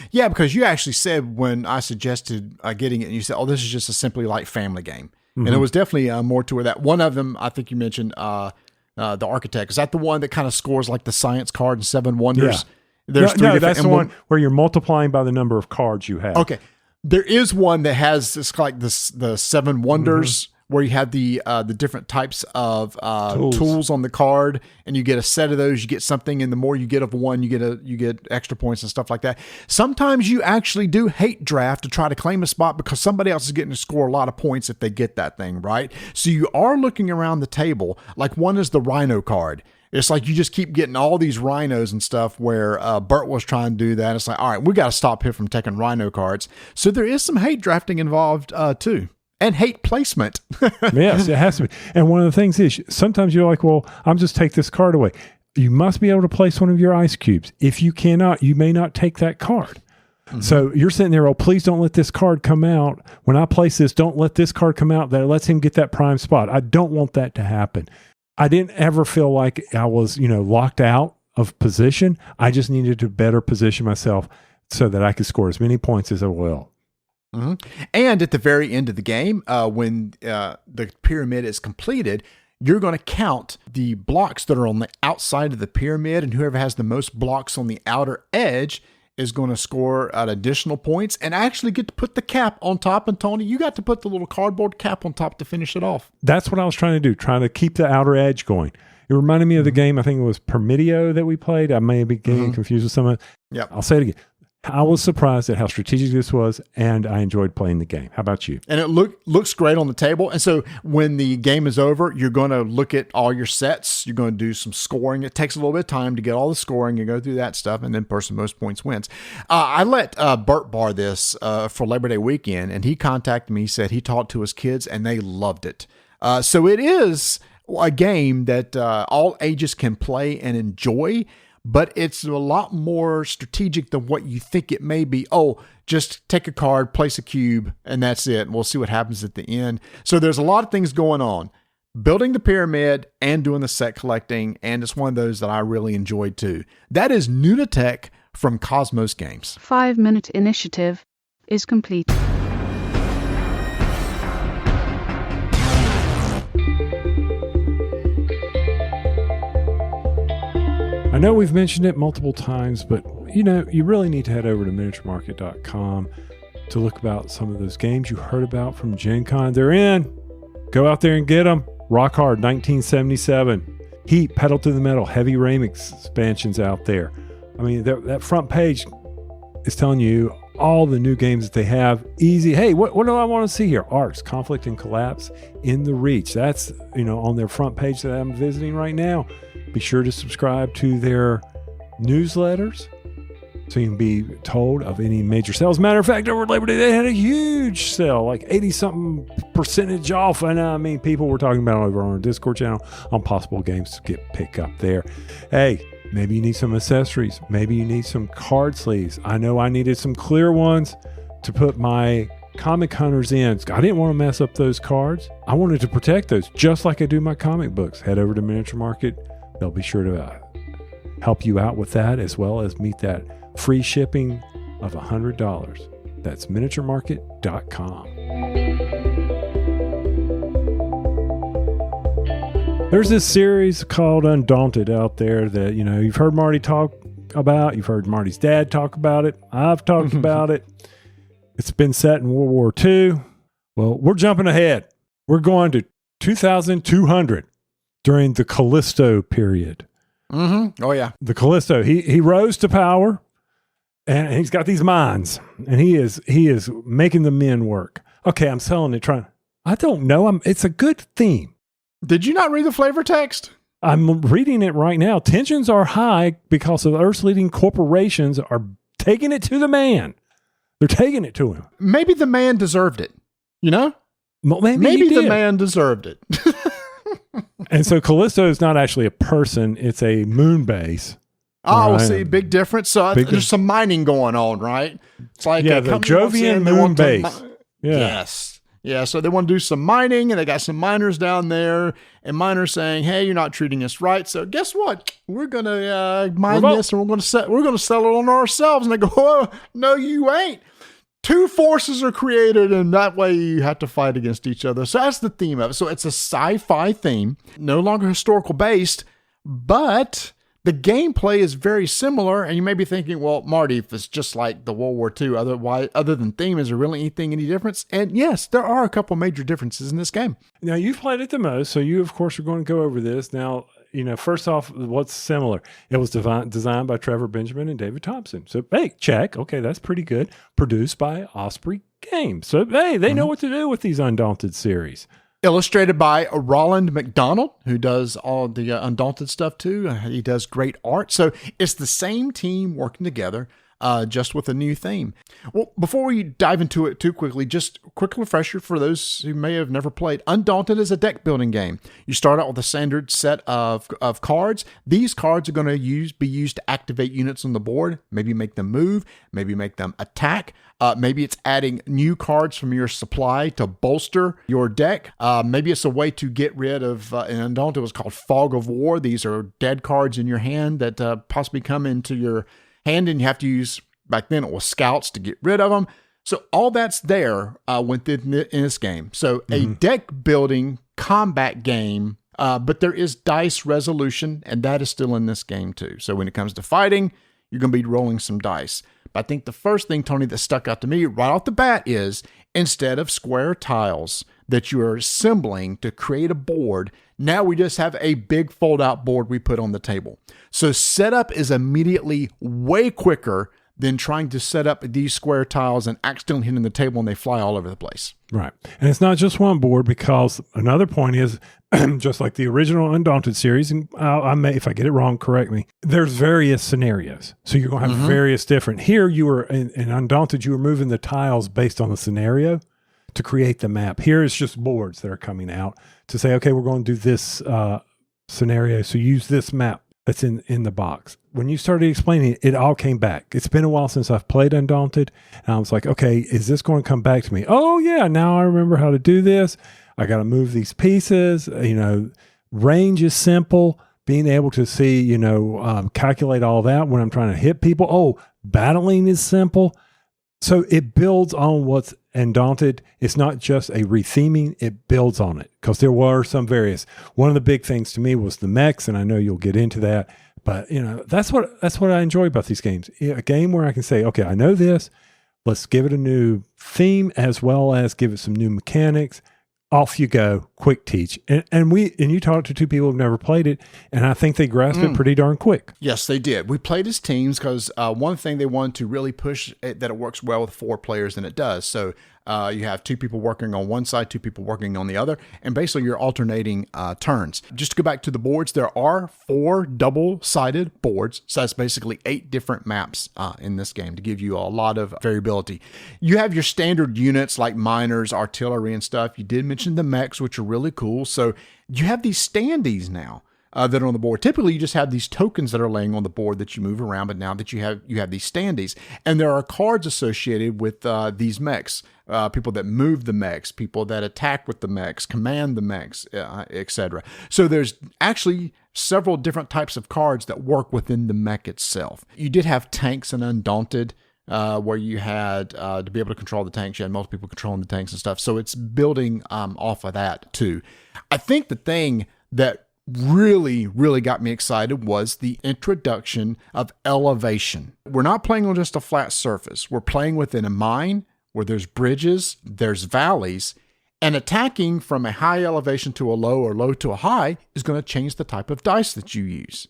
Yeah, because you actually said when I suggested getting it, and you said, "Oh, this is just a simply like family game," and it was definitely more to that. One of them, I think you mentioned, the Architect. Is that the one that kind of scores like the Science card and Seven Wonders? Yeah. That's the one where you're multiplying by the number of cards you have. Okay, there is one that has this like the Seven Wonders. Where you have the different types of tools on the card, and you get a set of those. You get something, and the more you get of one, you get extra points and stuff like that. Sometimes you actually do hate draft to try to claim a spot because somebody else is getting to score a lot of points if they get that thing, right? So you are looking around the table. Like one is the Rhino card. It's like you just keep getting all these rhinos and stuff where Bert was trying to do that. It's like, all right, we got to stop him from taking rhino cards. So there is some hate drafting involved too. And hate placement. Yes, it has to be. And one of the things is sometimes you're like, well, I'm just take this card away. You must be able to place one of your ice cubes. If you cannot, you may not take that card. So you're sitting there, oh, please don't let this card come out. When I place this, don't let this card come out that lets him get that prime spot. I don't want that to happen. I didn't ever feel like I was, locked out of position. I just needed to better position myself so that I could score as many points as I will. And at the very end of the game, when the pyramid is completed, you're going to count the blocks that are on the outside of the pyramid, and whoever has the most blocks on the outer edge is going to score additional points and actually get to put the cap on top. And Tony, you got to put the little cardboard cap on top to finish it off. That's what I was trying to do, trying to keep the outer edge going. It reminded me of the game, I think it was Permitio that we played. I may be getting confused with some of it. Yep. I'll say it again. I was surprised at how strategic this was, and I enjoyed playing the game. How about you? And it looks great on the table. And so when the game is over, you're going to look at all your sets. You're going to do some scoring. It takes a little bit of time to get all the scoring. You go through that stuff, and then person most points wins. I let Bert borrow this for Labor Day weekend, and he contacted me. He said he taught to his kids, and they loved it. So it is a game that all ages can play and enjoy. But it's a lot more strategic than what you think it may be. Oh, just take a card, place a cube, and that's it. And we'll see what happens at the end. So there's a lot of things going on. Building the pyramid and doing the set collecting, and it's one of those that I really enjoyed too. That is Nunatak from Cosmos Games. 5-minute initiative is complete. I know we've mentioned it multiple times, but you really need to head over to miniaturemarket.com to look about some of those games you heard about from Gen Con. They're in. Go out there and get them. Rock Hard 1977. Heat, Pedal to the Metal, Heavy Rain expansions out there. I mean, that front page is telling you all the new games that they have. Easy. Hey, what do I want to see here? Arcs, Conflict and Collapse, In the Reach. That's, on their front page that I'm visiting right now. Be sure to subscribe to their newsletters so you can be told of any major sales. Matter of fact, over Labor Day, they had a huge sale, like 80-something% off. And I mean, people were talking about it over on our Discord channel on possible games to pick up there. Hey, maybe you need some accessories. Maybe you need some card sleeves. I know I needed some clear ones to put my comic hunters in. I didn't want to mess up those cards. I wanted to protect those just like I do my comic books. Head over to Miniature Market. They'll be sure to help you out with that, as well as meet that free shipping of $100. That's miniaturemarket.com. There's this series called Undaunted out there that, you've heard Marty talk about. You've heard Marty's dad talk about it. I've talked about it. It's been set in World War II. Well, we're jumping ahead. We're going to 2200. During the Callisto period. Oh, yeah. The Callisto, he rose to power, and he's got these mines, and he is making the men work. Okay, I'm selling it. I don't know. It's a good theme. Did you not read the flavor text? I'm reading it right now. Tensions are high because of Earth's leading corporations are taking it to the man. They're taking it to him. Maybe the man deserved it, Maybe he the did. man deserved it. And so Callisto is not actually a person; it's a moon base. Oh, Right. see, big difference. So there's some mining going on, right? It's like Yeah, a the company wants Jovian in, they moon want to base. Yeah. Yes. Yeah, so they want to do some mining, and they got some miners down there, and miners saying, "Hey, you're not treating us right. So guess what? We're gonna mine Revolt. this, and we're gonna sell it on ourselves." And they go, "Oh, no, you ain't." Two forces are created, and that way you have to fight against each other. So that's the theme of it. So it's a sci-fi theme, no longer historical based, but the gameplay is very similar. And you may be thinking, well, Marty, if it's just like the World War II, other than theme, is there really any difference? And yes, there are a couple major differences in this game. Now, you've played it the most, so you, of course, are going to go over this. Now, first off, what's similar? It was designed by Trevor Benjamin and David Thompson. So, hey, check. Okay, that's pretty good. Produced by Osprey Games. So, hey, they know what to do with these Undaunted series. Illustrated by Roland McDonald, who does all the Undaunted stuff too. He does great art. So it's the same team working together, just with a new theme. Well, before we dive into it too quickly, just a quick refresher for those who may have never played. Undaunted is a deck building game. You start out with a standard set of cards. These cards are going to be used to activate units on the board, maybe make them move, maybe make them attack. Maybe it's adding new cards from your supply to bolster your deck. Maybe it's a way to get rid of, in Undaunted, it was called Fog of War. These are dead cards in your hand that possibly come into your hand, and you have to use, back then it was scouts to get rid of them. So all that's there within in this game. So a deck building combat game, but there is dice resolution, and that is still in this game too. So when it comes to fighting, you're going to be rolling some dice. But I think the first thing, Tony, that stuck out to me right off the bat is, instead of square tiles that you are assembling to create a board, now we just have a big fold-out board we put on the table. So setup is immediately way quicker than trying to set up these square tiles and accidentally hitting the table and they fly all over the place. Right. And it's not just one board, because another point is, just like the original Undaunted series, and I may, if I get it wrong, correct me, there's various scenarios. So you're going to have various different. Here you were, in Undaunted, you were moving the tiles based on the scenario to create the map. Here it's just boards that are coming out to say, okay, we're going to do this scenario. So use this map that's in the box. When you started explaining it, it all came back. It's been a while since I've played Undaunted, and I was like, okay, is this going to come back to me? Oh yeah, now I remember how to do this. I got to move these pieces. Range is simple. Being able to see, calculate all that when I'm trying to hit people. Oh, battling is simple. So it builds on what's Undaunted. It's not just a retheming, it builds on it, because there were some various. One of the big things to me was the mechs, and I know you'll get into that. But that's what I enjoy about these games. A game where I can say, okay, I know this. Let's give it a new theme, as well as give it some new mechanics. Off you go, quick teach. And you talked to two people who've never played it, and I think they grasped it pretty darn quick. Yes, they did. We played as teams because one thing they wanted to really push that it works well with 4 players, and it does. So you have 2 people working on one side, 2 people working on the other, and basically you're alternating turns. Just to go back to the boards, there are 4 double-sided boards, so that's basically 8 different maps in this game to give you a lot of variability. You have your standard units like miners, artillery, and stuff. You did mention the mechs, which are really cool. So you have these standees now that are on the board. Typically, you just have these tokens that are laying on the board that you move around, but now that you have these standees, and there are cards associated with these mechs. People that move the mechs, people that attack with the mechs, command the mechs, etc. So there's actually several different types of cards that work within the mech itself. You did have tanks and Undaunted, where you had to be able to control the tanks. You had multiple people controlling the tanks and stuff. So it's building off of that too. I think the thing that really got me excited was the introduction of elevation. We're not playing on just a flat surface. We're playing within a mine where there's bridges, there's valleys, and attacking from a high elevation to a low or low to a high is going to change the type of dice that you use.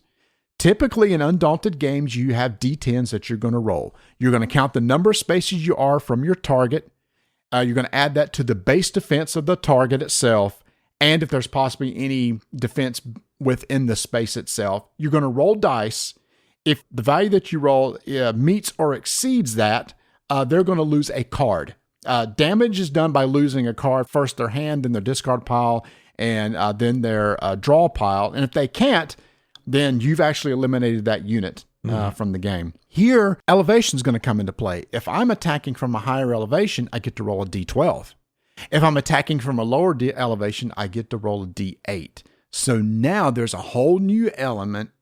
Typically in Undaunted games, you have D10s that you're going to roll. You're going to count the number of spaces you are from your target. You're going to add that to the base defense of the target itself. And if there's possibly any defense within the space itself, you're going to roll dice. If the value that you roll meets or exceeds that, they're going to lose a card. Damage is done by losing a card, first their hand, then their discard pile, and then their draw pile. And if they can't, then you've actually eliminated that unit from the game. Here, elevation is going to come into play. If I'm attacking from a higher elevation, I get to roll a d12. If I'm attacking from a lower elevation, I get to roll a d8. So now there's a whole new element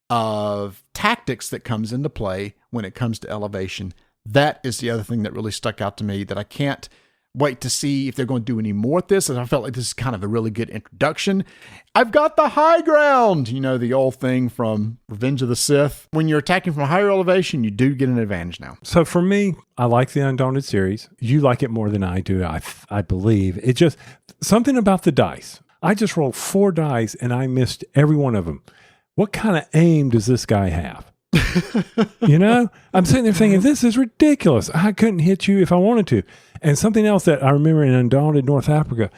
of tactics that comes into play when it comes to elevation. That is the other thing that really stuck out to me, that I can't wait to see if they're going to do any more with this. And I felt like this is kind of a really good introduction. I've got the high ground. You know, the old thing from Revenge of the Sith. When you're attacking from a higher elevation, you do get an advantage now. So for me, I like the Undaunted series. You like it more than I do, I believe. It just, something about the dice. I just rolled 4 dice and I missed every one of them. What kind of aim does this guy have? You know, I'm sitting there thinking, this is ridiculous. I couldn't hit you if I wanted to. And something else that I remember in Undaunted North Africa,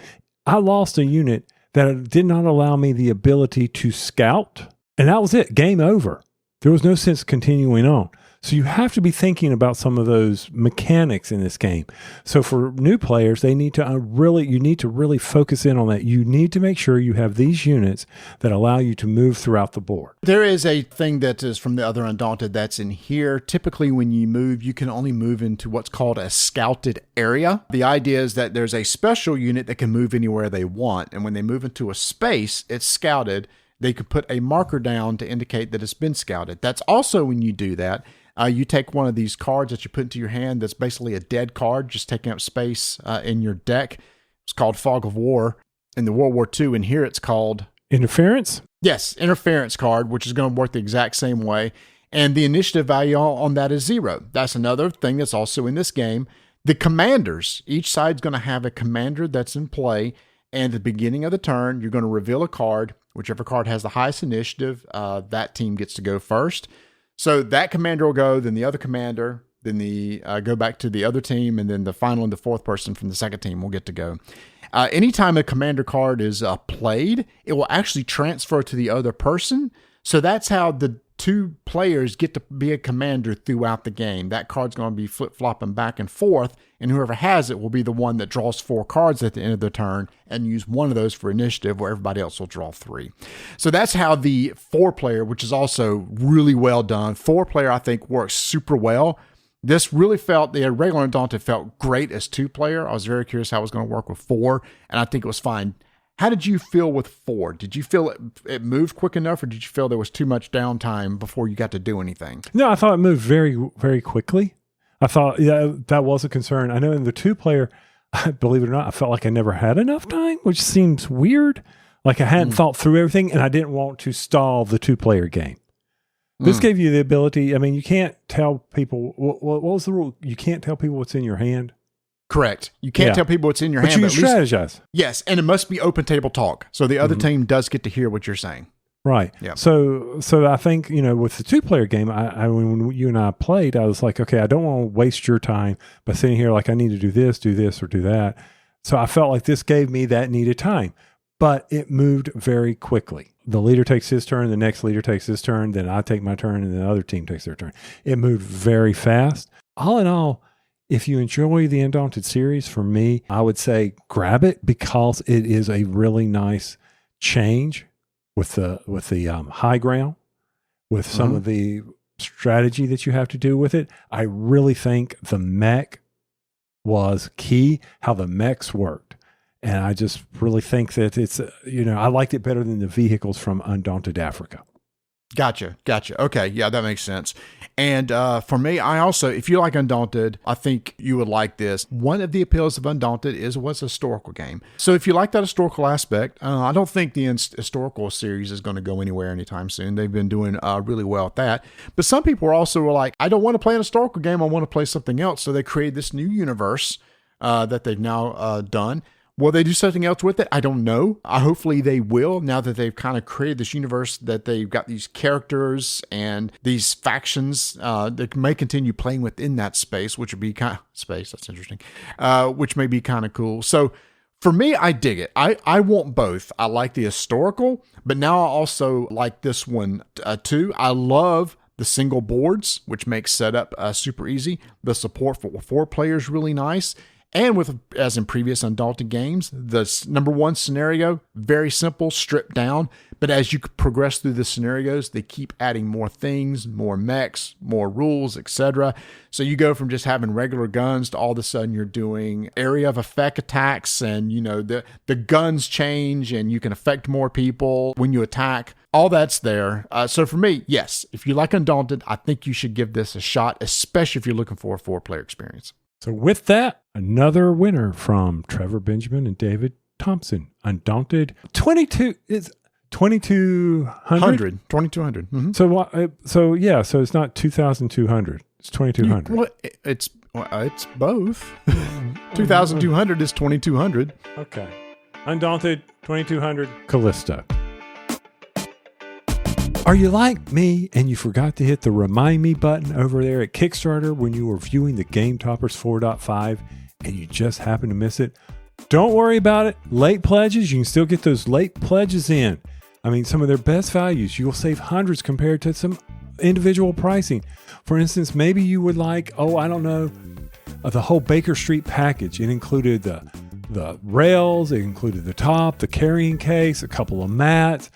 I lost a unit that did not allow me the ability to scout. And that was it. Game over. There was no sense continuing on. So you have to be thinking about some of those mechanics in this game. So for new players, they need to you need to really focus in on that. You need to make sure you have these units that allow you to move throughout the board. There is a thing that is from the other Undaunted that's in here. Typically when you move, you can only move into what's called a scouted area. The idea is that there's a special unit that can move anywhere they want. And when they move into a space, it's scouted. They could put a marker down to indicate that it's been scouted. That's also when you do that, you take one of these cards that you put into your hand that's basically a dead card, just taking up space in your deck. It's called Fog of War in the World War II, and here it's called... Interference? Yes, Interference card, which is going to work the exact same way. And the initiative value on that is 0. That's another thing that's also in this game. The commanders, each side's going to have a commander that's in play, and at the beginning of the turn, you're going to reveal a card. Whichever card has the highest initiative, that team gets to go first. So that commander will go, then the other commander, then go back to the other team, and then the final and the fourth person from the second team will get to go. Anytime a commander card is played, it will actually transfer to the other person. So that's how the 2 players get to be a commander throughout the game. That card's going to be flip-flopping back and forth, and whoever has it will be the one that draws 4 cards at the end of the turn and use one of those for initiative, where everybody else will draw 3. So that's how the 4-player, which is also really well done. 4-player, I think, works super well. This really felt, the regular Undaunted felt great as 2-player. I was very curious how it was going to work with 4, and I think it was fine. How did you feel with 4? Did you feel it moved quick enough, or did you feel there was too much downtime before you got to do anything? No, I thought it moved very, very quickly. I thought that was a concern. I know in the 2-player, believe it or not, I felt like I never had enough time, which seems weird. Like I hadn't thought through everything, and I didn't want to stall the 2-player game. This gave you the ability. I mean, you can't tell people, what was the rule? You can't tell people what's in your hand. Correct. You can't tell people what's in your hand. But you can strategize. Yes, and it must be open table talk. So the other team does get to hear what you're saying. Right. Yeah. So I think, with the 2-player game, when you and I played, I was like, okay, I don't want to waste your time by sitting here like I need to do this, or do that. So I felt like this gave me that needed time, but it moved very quickly. The leader takes his turn, the next leader takes his turn, then I take my turn, and the other team takes their turn. It moved very fast. All in all, if you enjoy the Undaunted series, for me, I would say grab it, because it is a really nice change with the high ground, with some of the strategy that you have to do with it. I really think the mech was key, how the mechs worked. And I just really think that it's, I liked it better than the vehicles from Undaunted Africa. Gotcha. Okay. Yeah, that makes sense. And for me, I also, if you like Undaunted, I think you would like this. One of the appeals of Undaunted was a historical game. So if you like that historical aspect, I don't think the historical series is going to go anywhere anytime soon. They've been doing really well at that. But some people were like, I don't want to play an historical game. I want to play something else. So they created this new universe that they've now done. Will they do something else with it? I don't know. Hopefully they will, now that they've kind of created this universe, that they've got these characters and these factions that may continue playing within that space, which would be that's interesting, which may be kind of cool. So for me, I dig it. I want both. I like the historical, but now I also like this one too. I love the single boards, which makes setup super easy. The support for 4 players really nice. And with, as in previous Undaunted games, the number one scenario, very simple, stripped down. But as you progress through the scenarios, they keep adding more things, more mechs, more rules, etc. So you go from just having regular guns to all of a sudden you're doing area of effect attacks, and the guns change and you can affect more people when you attack. All that's there. So for me, yes, if you like Undaunted, I think you should give this a shot, especially if you're looking for a 4-player experience. So with that, another winner from Trevor Benjamin and David Thompson. Undaunted 2200. 2200. Mm-hmm. So it's not 2200. It's 2200. It's both. 2200 is 2200. Okay. Undaunted 2200 Callisto. Are you like me and you forgot to hit the Remind Me button over there at Kickstarter when you were viewing the Gametoppers 4.5 and you just happened to miss it? Don't worry about it. Late pledges, you can still get those late pledges in. I mean, some of their best values. You will save hundreds compared to some individual pricing. For instance, maybe you would like, the whole Baker Street package. It included the rails, it included the top, the carrying case, a couple of mats,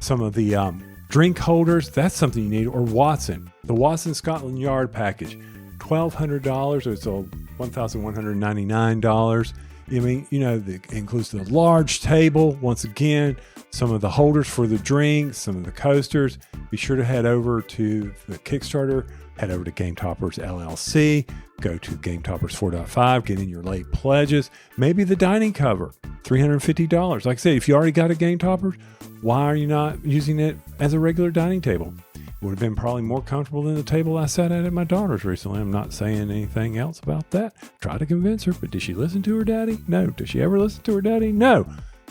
some of the drink holders. That's something you need. Or Watson, the Watson Scotland Yard package, $1,200. It's $1,199. I mean, it includes the large table. Once again, some of the holders for the drinks, some of the coasters. Be sure to head over to the Kickstarter, head over to Gametoppers LLC, go to Gametoppers 4.5, get in your late pledges. Maybe the dining cover, $350. Like I said, if you already got a Gametoppers, why are you not using it as a regular dining table? It would have been probably more comfortable than the table I sat at my daughter's recently. I'm not saying anything else about that. Try to convince her, but did she listen to her daddy? No. Does she ever listen to her daddy? No.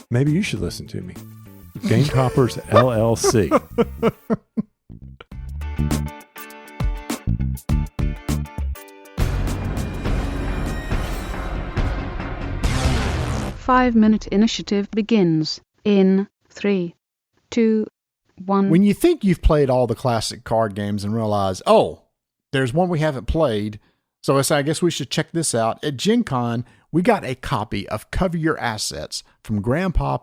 Maybe you should listen to me. Gametoppers LLC. Five-minute initiative begins in 3, 2, 1. When you think you've played all the classic card games and realize, there's one we haven't played, so I guess we should check this out. At Gen Con, we got a copy of Cover Your Assets from Grandpa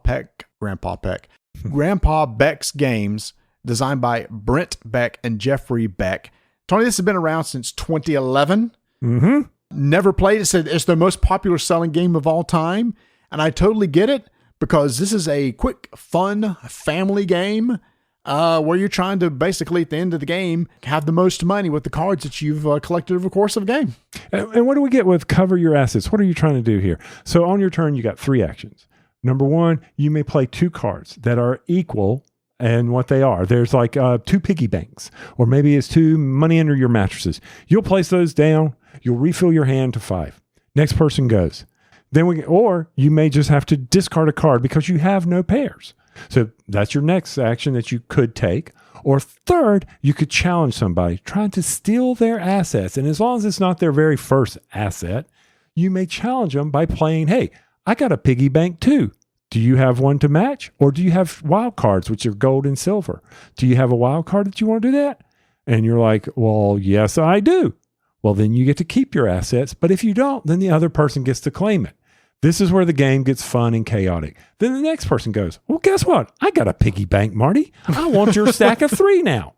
Beck's Games, designed by Brent Beck and Jeffrey Beck. Tony, this has been around since 2011. Mm-hmm. Never played it. Said it's the most popular selling game of all time. And I totally get it, because this is a quick, fun family game where you're trying to basically, at the end of the game, have the most money with the cards that you've collected over the course of a game. And what do we get with Cover Your Assets? What are you trying to do here? So on your turn, you got 3 actions. Number 1, you may play 2 cards that are equal in what they are. There's like 2 piggy banks, or maybe it's 2 money under your mattresses. You'll place those down. You'll refill your hand to 5. Next person goes. Or you may just have to discard a card because you have no pairs. So that's your next action that you could take. Or third, you could challenge somebody trying to steal their assets. And as long as it's not their very first asset, you may challenge them by playing, hey, I got a piggy bank too. Do you have one to match? Or do you have wild cards, which are gold and silver? Do you have a wild card that you want to do that? And you're like, well, yes, I do. Well, then you get to keep your assets. But if you don't, then the other person gets to claim it. This is where the game gets fun and chaotic. Then the next person goes, well, guess what? I got a piggy bank, Marty. I want your stack of 3 now.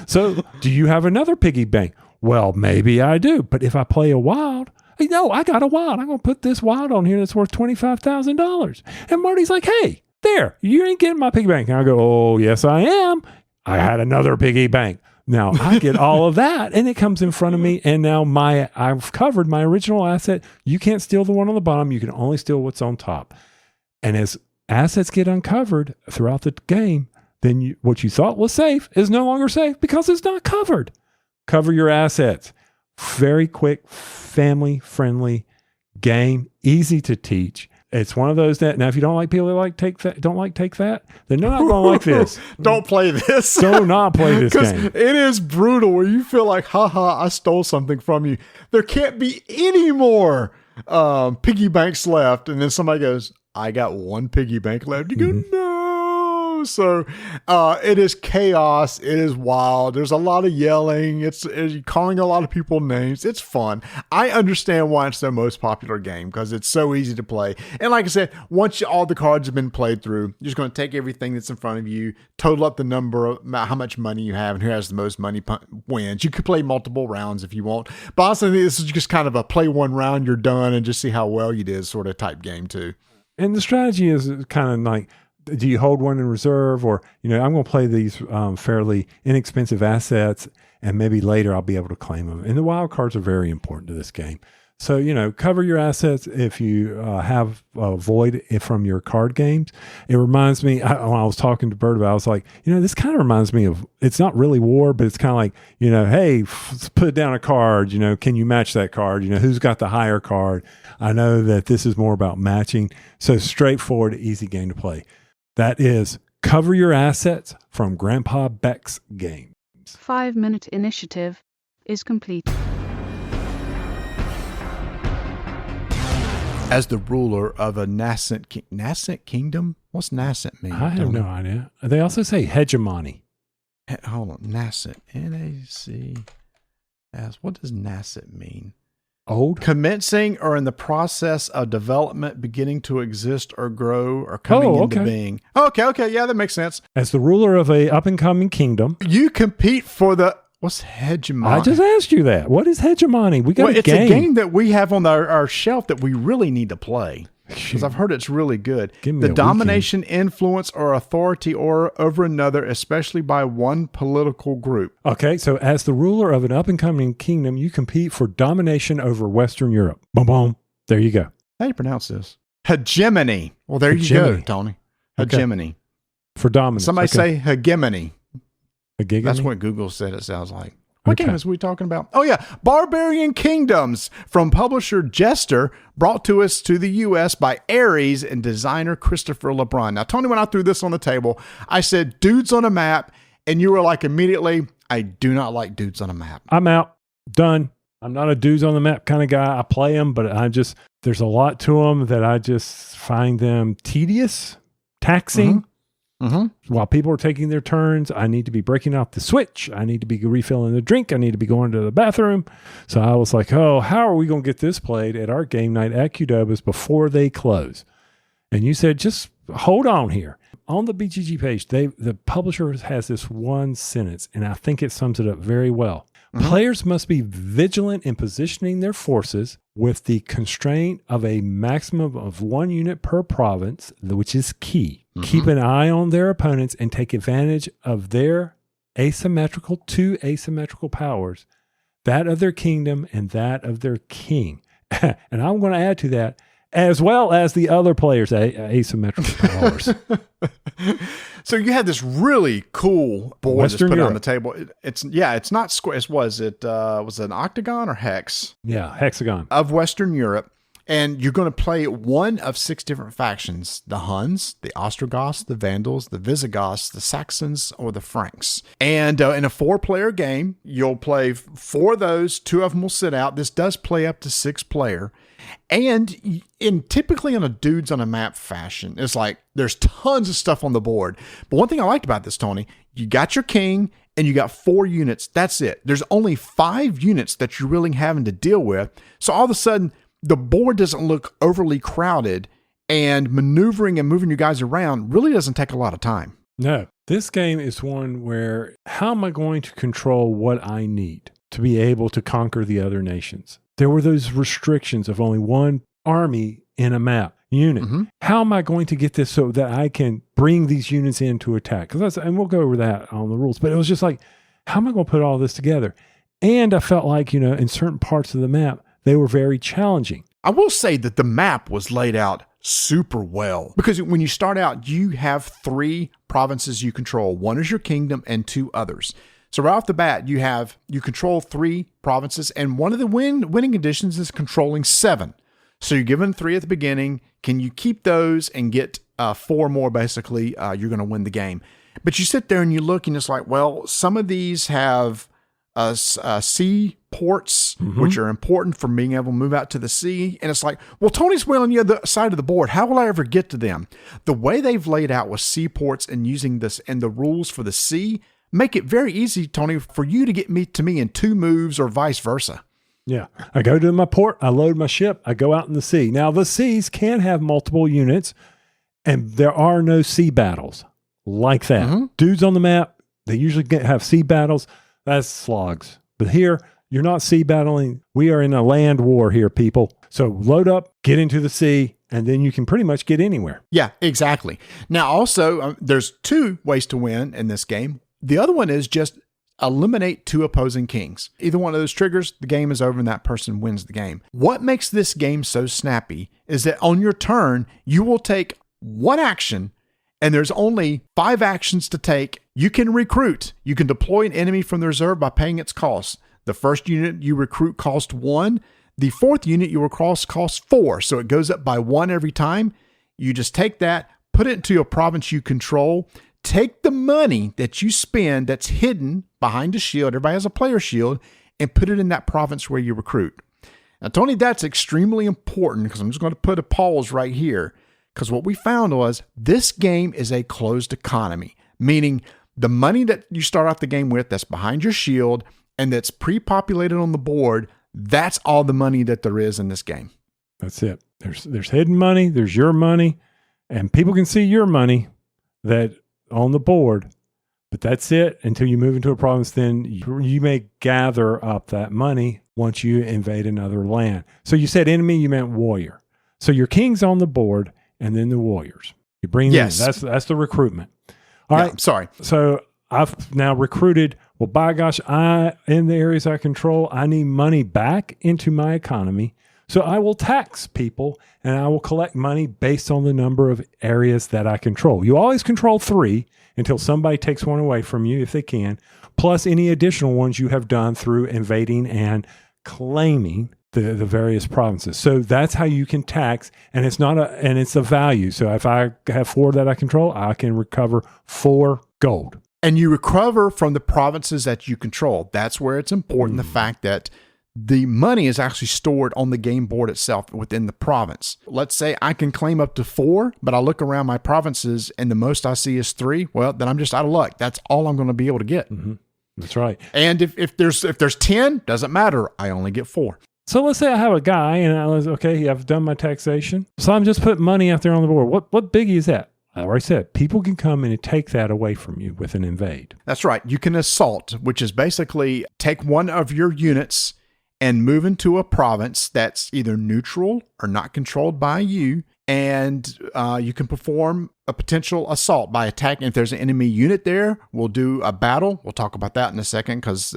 So do you have another piggy bank? Well, maybe I do. But if I play a wild, no, I got a wild. I'm going to put this wild on here that's worth $25,000. And Marty's like, hey, there, you ain't getting my piggy bank. And I go, oh, yes, I am. I had another piggy bank. Now I get all of that and it comes in front of me. And now I've covered my original asset. You can't steal the one on the bottom. You can only steal what's on top. And as assets get uncovered throughout the game, then what you thought was safe is no longer safe because it's not covered. Cover your assets. Very quick, family-friendly game, easy to teach. It's one of those that, now if you don't like people that take that, then they're not going to like this. Don't play this. Do not play this game. It is brutal where you feel like, haha, I stole something from you. There can't be any more piggy banks left. And then somebody goes, I got 1 piggy bank left. You go, no. So it is chaos. It is wild. There's a lot of yelling. It's calling a lot of people names. It's fun. I understand why it's their most popular game because it's so easy to play. And like I said, once all the cards have been played through, you're just going to take everything that's in front of you, total up the number of how much money you have, and who has the most money wins. You could play multiple rounds if you want. But honestly, this is just kind of a play one round, you're done, and just see how well you did sort of type game too. And the strategy is kind of like, do you hold one in reserve, or, I'm going to play these fairly inexpensive assets, and maybe later I'll be able to claim them. And the wild cards are very important to this game. So, cover your assets if you have a void from your card games. It reminds me, when I was talking to Bert about it, I was like, this kind of reminds me of, it's not really war, but it's kind of like, hey, let's put down a card, can you match that card? Who's got the higher card? I know that this is more about matching. So straightforward, easy game to play. That is Cover Your Assets from Grandpa Beck's Games. 5-minute initiative is complete. As the ruler of a nascent kingdom? What's nascent mean? I have no idea. They also say hegemony. Hold on. Nascent. N-A-C-S. What does nascent mean? Old? Commencing or in the process of development, beginning to exist or grow or coming into being. Okay. Yeah, that makes sense. As the ruler of a up-and-coming kingdom. You compete for the... What's hegemony? I just asked you that. What is hegemony? We got a game. It's a game that we have on our shelf that we really need to play because I've heard it's really good. The domination, influence, or authority over another, especially by one political group. Okay, so as the ruler of an up-and-coming kingdom, you compete for domination over Western Europe. Boom, boom. There you go. How do you pronounce this? Hegemony. Well, there you go, Tony. Hegemony. Okay. For dominance. Somebody say hegemony. That's Gigamy? what Google said it sounds like. What game is we talking about? Oh, yeah. Barbarian Kingdoms from publisher Jester, brought to us to the U.S. by Ares and designer Christopher LeBrun. Now, Tony, when I threw this on the table, I said, dudes on a map, and you were like immediately, I do not like dudes on a map. I'm out. Done. I'm not a dudes on the map kind of guy. I play them, but there's a lot to them that I just find them tedious, taxing. While people are taking their turns, I need to be breaking out the switch. I need to be refilling the drink. I need to be going to the bathroom. So I was like, how are we going to get this played at our game night at Qdoba's before they close? And you said, just hold on here. On the BGG page, the publisher has this one sentence, and I think it sums it up very well. Players must be vigilant in positioning their forces with the constraint of a maximum of 1 unit per province, which is key. Keep an eye on their opponents and take advantage of their two asymmetrical powers, that of their kingdom and that of their king. And I'm going to add to that, as well as the other players' asymmetrical powers. So you had this really cool board Western that's put Europe. on the table. It's not square. Was it an octagon or hex? Yeah, hexagon. Of Western Europe. And you're going to play one of 6 different factions: the Huns, the Ostrogoths, the Vandals, the Visigoths, the Saxons, or the Franks. And in a 4-player game, you'll play 4 of those. 2 of them will sit out. This does play up to 6-player. And typically in a dudes on a map fashion, it's like there's tons of stuff on the board. But one thing I liked about this, Tony, you got your king and you got 4 units. That's it. There's only 5 units that you're really having to deal with. So all of a sudden, the board doesn't look overly crowded, and maneuvering and moving you guys around really doesn't take a lot of time. No, this game is one where how am I going to control what I need to be able to conquer the other nations? There were those restrictions of only 1 army in a map unit. How am I going to get this so that I can bring these units in to attack? And we'll go over that on the rules, but it was just like, how am I going to put all this together? And I felt like, in certain parts of the map, they were very challenging. I will say that the map was laid out super well, because when you start out, you have 3 provinces you control. 1 is your kingdom and 2 others. So right off the bat, you control 3 provinces, and one of the winning conditions is controlling 7. So you're given 3 at the beginning. Can you keep those and get 4 more? Basically, you're going to win the game. But you sit there and you look, and it's like, well, some of these have sea ports, which are important for being able to move out to the sea. And it's like, well, Tony's way on the other side of the board. How will I ever get to them? The way they've laid out with seaports and using this and the rules for the sea make it very easy, Tony, for you to get to me in 2 moves or vice versa. Yeah. I go to my port, I load my ship, I go out in the sea. Now, the seas can have multiple units, and there are no sea battles like that. Dudes on the map, they usually have sea battles. That's slogs. But here, you're not sea battling. We are in a land war here, people. So load up, get into the sea, and then you can pretty much get anywhere. Yeah, exactly. Now, also, there's 2 ways to win in this game. The other one is just eliminate 2 opposing kings. Either one of those triggers, the game is over and that person wins the game. What makes this game so snappy is that on your turn, you will take 1 action, and there's only 5 actions to take. You can recruit. You can deploy an enemy from the reserve by paying its cost. The first unit you recruit costs 1. The 4th unit you recruit costs 4. So it goes up by 1 every time. You just take that, put it into a province you control, take the money that you spend that's hidden behind a shield, everybody has a player shield, and put it in that province where you recruit. Now, Tony, that's extremely important because I'm just going to put a pause right here, because what we found was this game is a closed economy, meaning the money that you start off the game with that's behind your shield and that's pre-populated on the board, that's all the money that there is in this game. That's it. There's hidden money, there's your money, and people can see your money that on the board, but that's it until you move into a province. Then you may gather up that money once you invade another land. So you said enemy, you meant warrior. So your king's on the board and then the warriors. You bring them in. That's the recruitment. All right. Sorry. So I've now recruited. Well, by gosh, in the areas I control, I need money back into my economy. So I will tax people and I will collect money based on the number of areas that I control. You always control 3 until somebody takes one away from you, if they can, plus any additional ones you have done through invading and claiming the various provinces. So that's how you can tax, and it's a value. So if I have 4 that I control, I can recover 4 gold. And you recover from the provinces that you control. That's where it's important, the fact that the money is actually stored on the game board itself within the province. Let's say I can claim up to 4, but I look around my provinces and the most I see is 3. Well, then I'm just out of luck. That's all I'm going to be able to get. That's right. And if there's 10, doesn't matter. I only get 4. So let's say I have a guy and I was, okay, I've done my taxation. So I'm just putting money out there on the board. What biggie is that? I already said, people can come in and take that away from you with an invade. That's right. You can assault, which is basically take one of your units and move into a province that's either neutral or not controlled by you. And you can perform a potential assault by attacking. If there's an enemy unit there, we'll do a battle. We'll talk about that in a second, because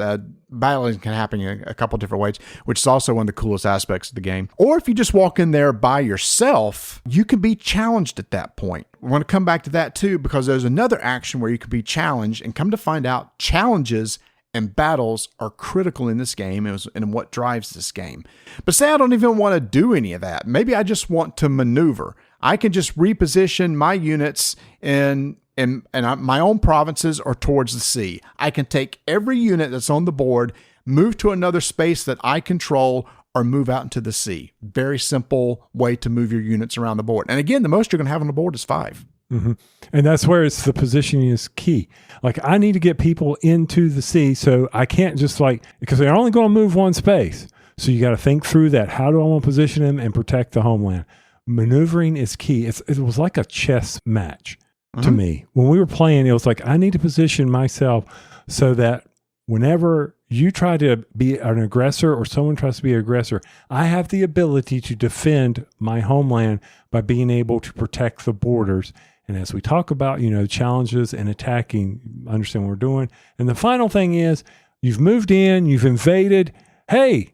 battling can happen in a couple different ways, which is also one of the coolest aspects of the game. Or if you just walk in there by yourself, you can be challenged at that point. We're going to come back to that too, because there's another action where you can be challenged, and come to find out, challenges and battles are critical in this game and what drives this game. But say I don't even want to do any of that. Maybe I just want to maneuver. I can just reposition my units in my own provinces or towards the sea. I can take every unit that's on the board, move to another space that I control, or move out into the sea. Very simple way to move your units around the board. And again, the most you're going to have on the board is 5. Mm-hmm. And that's where it's the positioning is key. Like, I need to get people into the sea, so I can't just because they're only going to move one space. So you got to think through that. How do I want to position them and protect the homeland? Maneuvering is key. It was like a chess match to me. When we were playing, it was like, I need to position myself so that whenever you try to be an aggressor or someone tries to be an aggressor, I have the ability to defend my homeland by being able to protect the borders. And as we talk about, challenges and attacking, understand what we're doing. And the final thing is, you've moved in, you've invaded. Hey,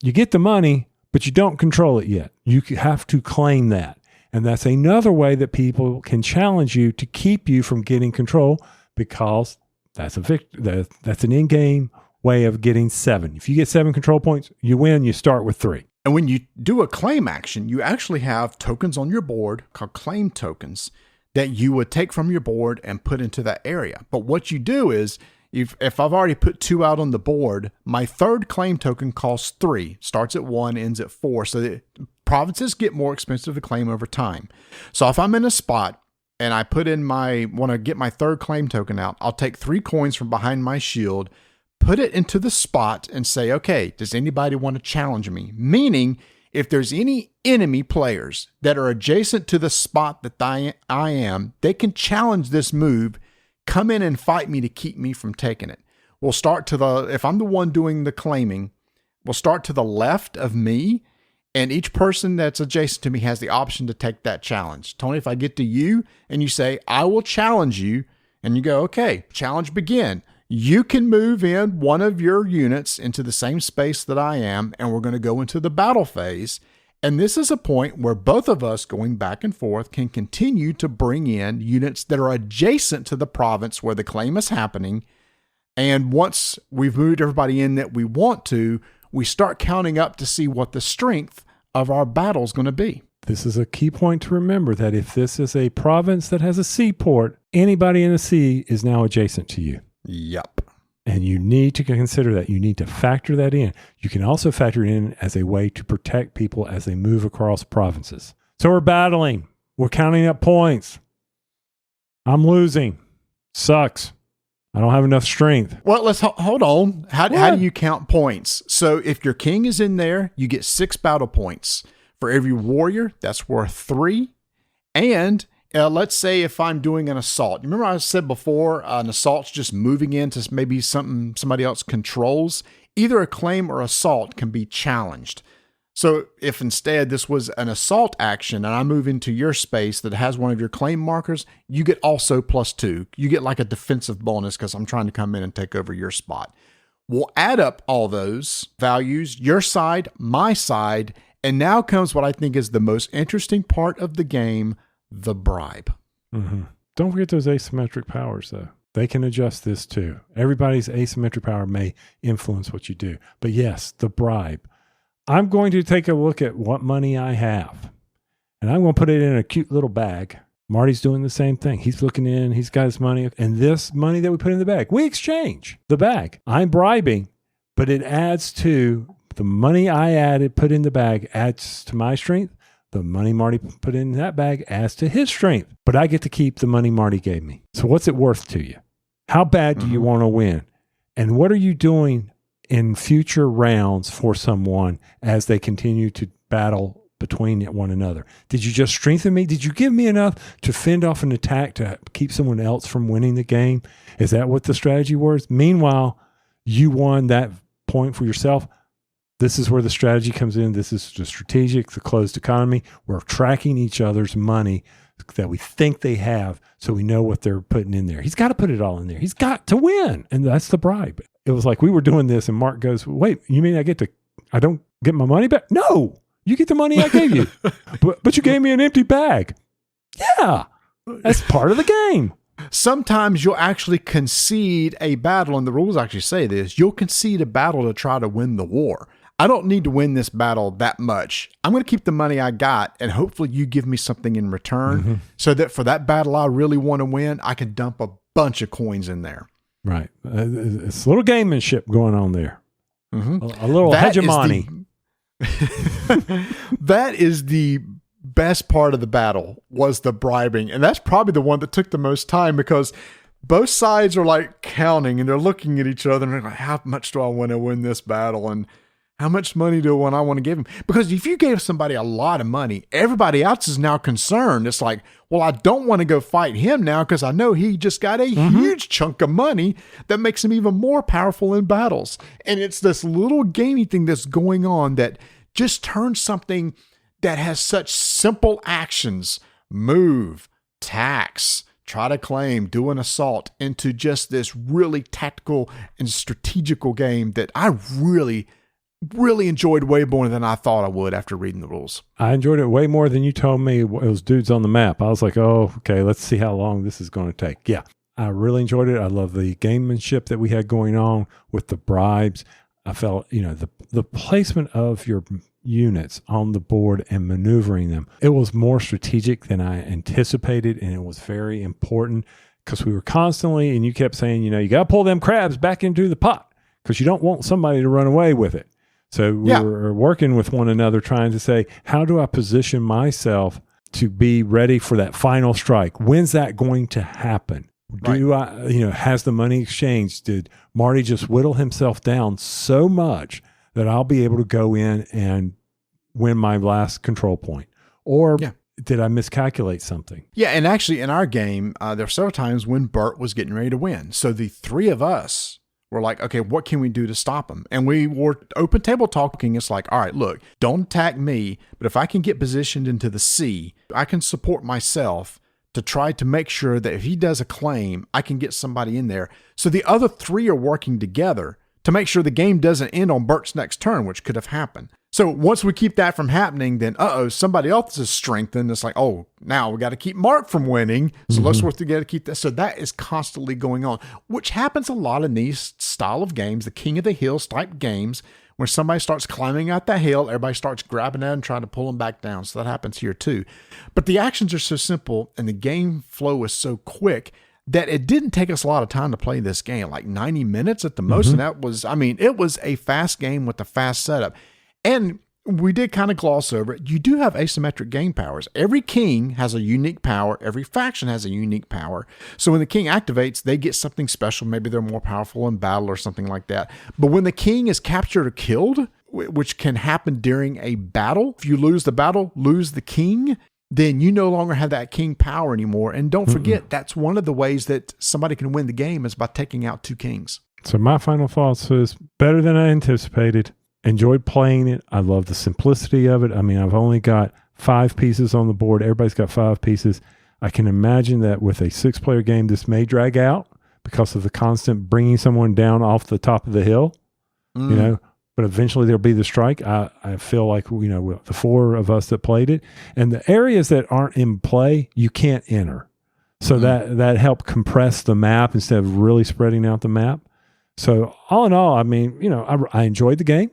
you get the money, but you don't control it yet. You have to claim that. And that's another way that people can challenge you to keep you from getting control, because that's that's an in-game way of getting 7. If you get 7 control points, you win, you start with 3. And when you do a claim action, you actually have tokens on your board called claim tokens that you would take from your board and put into that area. But what you do is if I've already put 2 out on the board, my third claim token costs 3, starts at 1, ends at 4. So the provinces get more expensive to claim over time. So if I'm in a spot and I want to get my third claim token out, I'll take 3 coins from behind my shield, put it into the spot and say, okay, does anybody want to challenge me? Meaning, if there's any enemy players that are adjacent to the spot that I am, they can challenge this move, come in and fight me to keep me from taking it. We'll start if I'm the one doing the claiming, we'll start to the left of me, and each person that's adjacent to me has the option to take that challenge. Tony, if I get to you and you say, I will challenge you, and you go, okay, challenge begin. You can move in one of your units into the same space that I am, and we're going to go into the battle phase. And this is a point where both of us going back and forth can continue to bring in units that are adjacent to the province where the claim is happening. And once we've moved everybody in that we want to, we start counting up to see what the strength of our battle is going to be. This is a key point to remember, that if this is a province that has a seaport, anybody in the sea is now adjacent to you. Yep. And you need to consider that. You need to factor that in. You can also factor it in as a way to protect people as they move across provinces. So we're battling. We're counting up points. I'm losing. Sucks. I don't have enough strength. Well, let's hold on. How do you count points? So if your king is in there, you get 6 battle points. For every warrior, that's worth 3. And let's say if I'm doing an assault. Remember I said before, an assault's just moving into maybe something somebody else controls. Either a claim or assault can be challenged. So if instead this was an assault action and I move into your space that has one of your claim markers, you get also +2. You get like a defensive bonus because I'm trying to come in and take over your spot. We'll add up all those values, your side, my side, and now comes what I think is the most interesting part of the game, the bribe. Mm-hmm. Don't forget those asymmetric powers, though. They can adjust this too. Everybody's asymmetric power may influence what you do. But yes, the bribe. I'm going to take a look at what money I have, and I'm going to put it in a cute little bag. Marty's doing the same thing. He's looking in, he's got his money, and this money that we put in the bag, we exchange the bag. I'm bribing, but it adds to the money put in the bag adds to my strength. The money Marty put in that bag adds to his strength, but I get to keep the money Marty gave me. So what's it worth to you? How bad do you want to win? And what are you doing in future rounds for someone as they continue to battle between one another? Did you just strengthen me? Did you give me enough to fend off an attack to keep someone else from winning the game? Is that what the strategy was? Meanwhile, you won that point for yourself. This is where the strategy comes in. This is the strategic, the closed economy. We're tracking each other's money that we think they have so we know what they're putting in there. He's got to put it all in there. He's got to win. And that's the bribe. It was like we were doing this and Mark goes, wait, you mean I don't get my money back? No, you get the money I gave you. but you gave me an empty bag. Yeah, that's part of the game. Sometimes you'll actually concede a battle, and the rules actually say this. You'll concede a battle to try to win the war. I don't need to win this battle that much. I'm going to keep the money I got, and hopefully you give me something in return so that for that battle I really want to win, I can dump a bunch of coins in there. Right. It's a little gamemanship going on there. Mm-hmm. A little hegemony. That is the best part of the battle, was the bribing. And that's probably the one that took the most time, because both sides are like counting and they're looking at each other and they're like, how much do I want to win this battle? And how much money do I want to give him? Because if you gave somebody a lot of money, everybody else is now concerned. It's like, well, I don't want to go fight him now because I know he just got a huge chunk of money that makes him even more powerful in battles. And it's this little gamey thing that's going on that just turns something that has such simple actions, move, tax, try to claim, do an assault, into just this really tactical and strategical game that I really enjoyed way more than I thought I would after reading the rules. I enjoyed it way more than you told me it was dudes on the map. I was like, oh, okay, let's see how long this is going to take. Yeah, I really enjoyed it. I love the gamemanship that we had going on with the bribes. I felt, the placement of your units on the board and maneuvering them, it was more strategic than I anticipated, and it was very important. because we were constantly, and you kept saying, you got to pull them crabs back into the pot because you don't want somebody to run away with it. So we were working with one another trying to say, how do I position myself to be ready for that final strike? When's that going to happen? Do I, has the money exchanged? Did Marty just whittle himself down so much that I'll be able to go in and win my last control point? Or did I miscalculate something? Yeah, and actually in our game, there were several times when Bert was getting ready to win. So the three of us were like, okay, what can we do to stop him? And we were open table talking. It's like, all right, look, don't attack me, but if I can get positioned into the sea, I can support myself to try to make sure that if he does a claim, I can get somebody in there. So the other three are working together to make sure the game doesn't end on Bert's next turn, which could have happened. So once we keep that from happening, then, somebody else is strengthened. It's like, oh, now we got to keep Mark from winning. So let's work together to keep that. So that is constantly going on, which happens a lot in these style of games, the King of the Hills type games, where somebody starts climbing out that hill, everybody starts grabbing at and trying to pull them back down. So that happens here too. But the actions are so simple and the game flow is so quick that it didn't take us a lot of time to play this game, like 90 minutes at the most. And that was, it was a fast game with a fast setup. And we did kind of gloss over it. You do have asymmetric game powers. Every king has a unique power. Every faction has a unique power. So when the king activates, they get something special. Maybe they're more powerful in battle or something like that. But when the king is captured or killed, which can happen during a battle, if you lose the battle, lose the king, then you no longer have that king power anymore. And don't forget, that's one of the ways that somebody can win the game is by taking out two kings. So my final thoughts is better than I anticipated. Enjoyed playing it. I love the simplicity of it. I've only got 5 pieces on the board. Everybody's got 5 pieces. I can imagine that with a 6-player game, this may drag out because of the constant bringing someone down off the top of the hill, but eventually there'll be the strike. I feel like, the 4 of us that played it, and the areas that aren't in play, you can't enter. So that helped compress the map instead of really spreading out the map. So all in all, I enjoyed the game.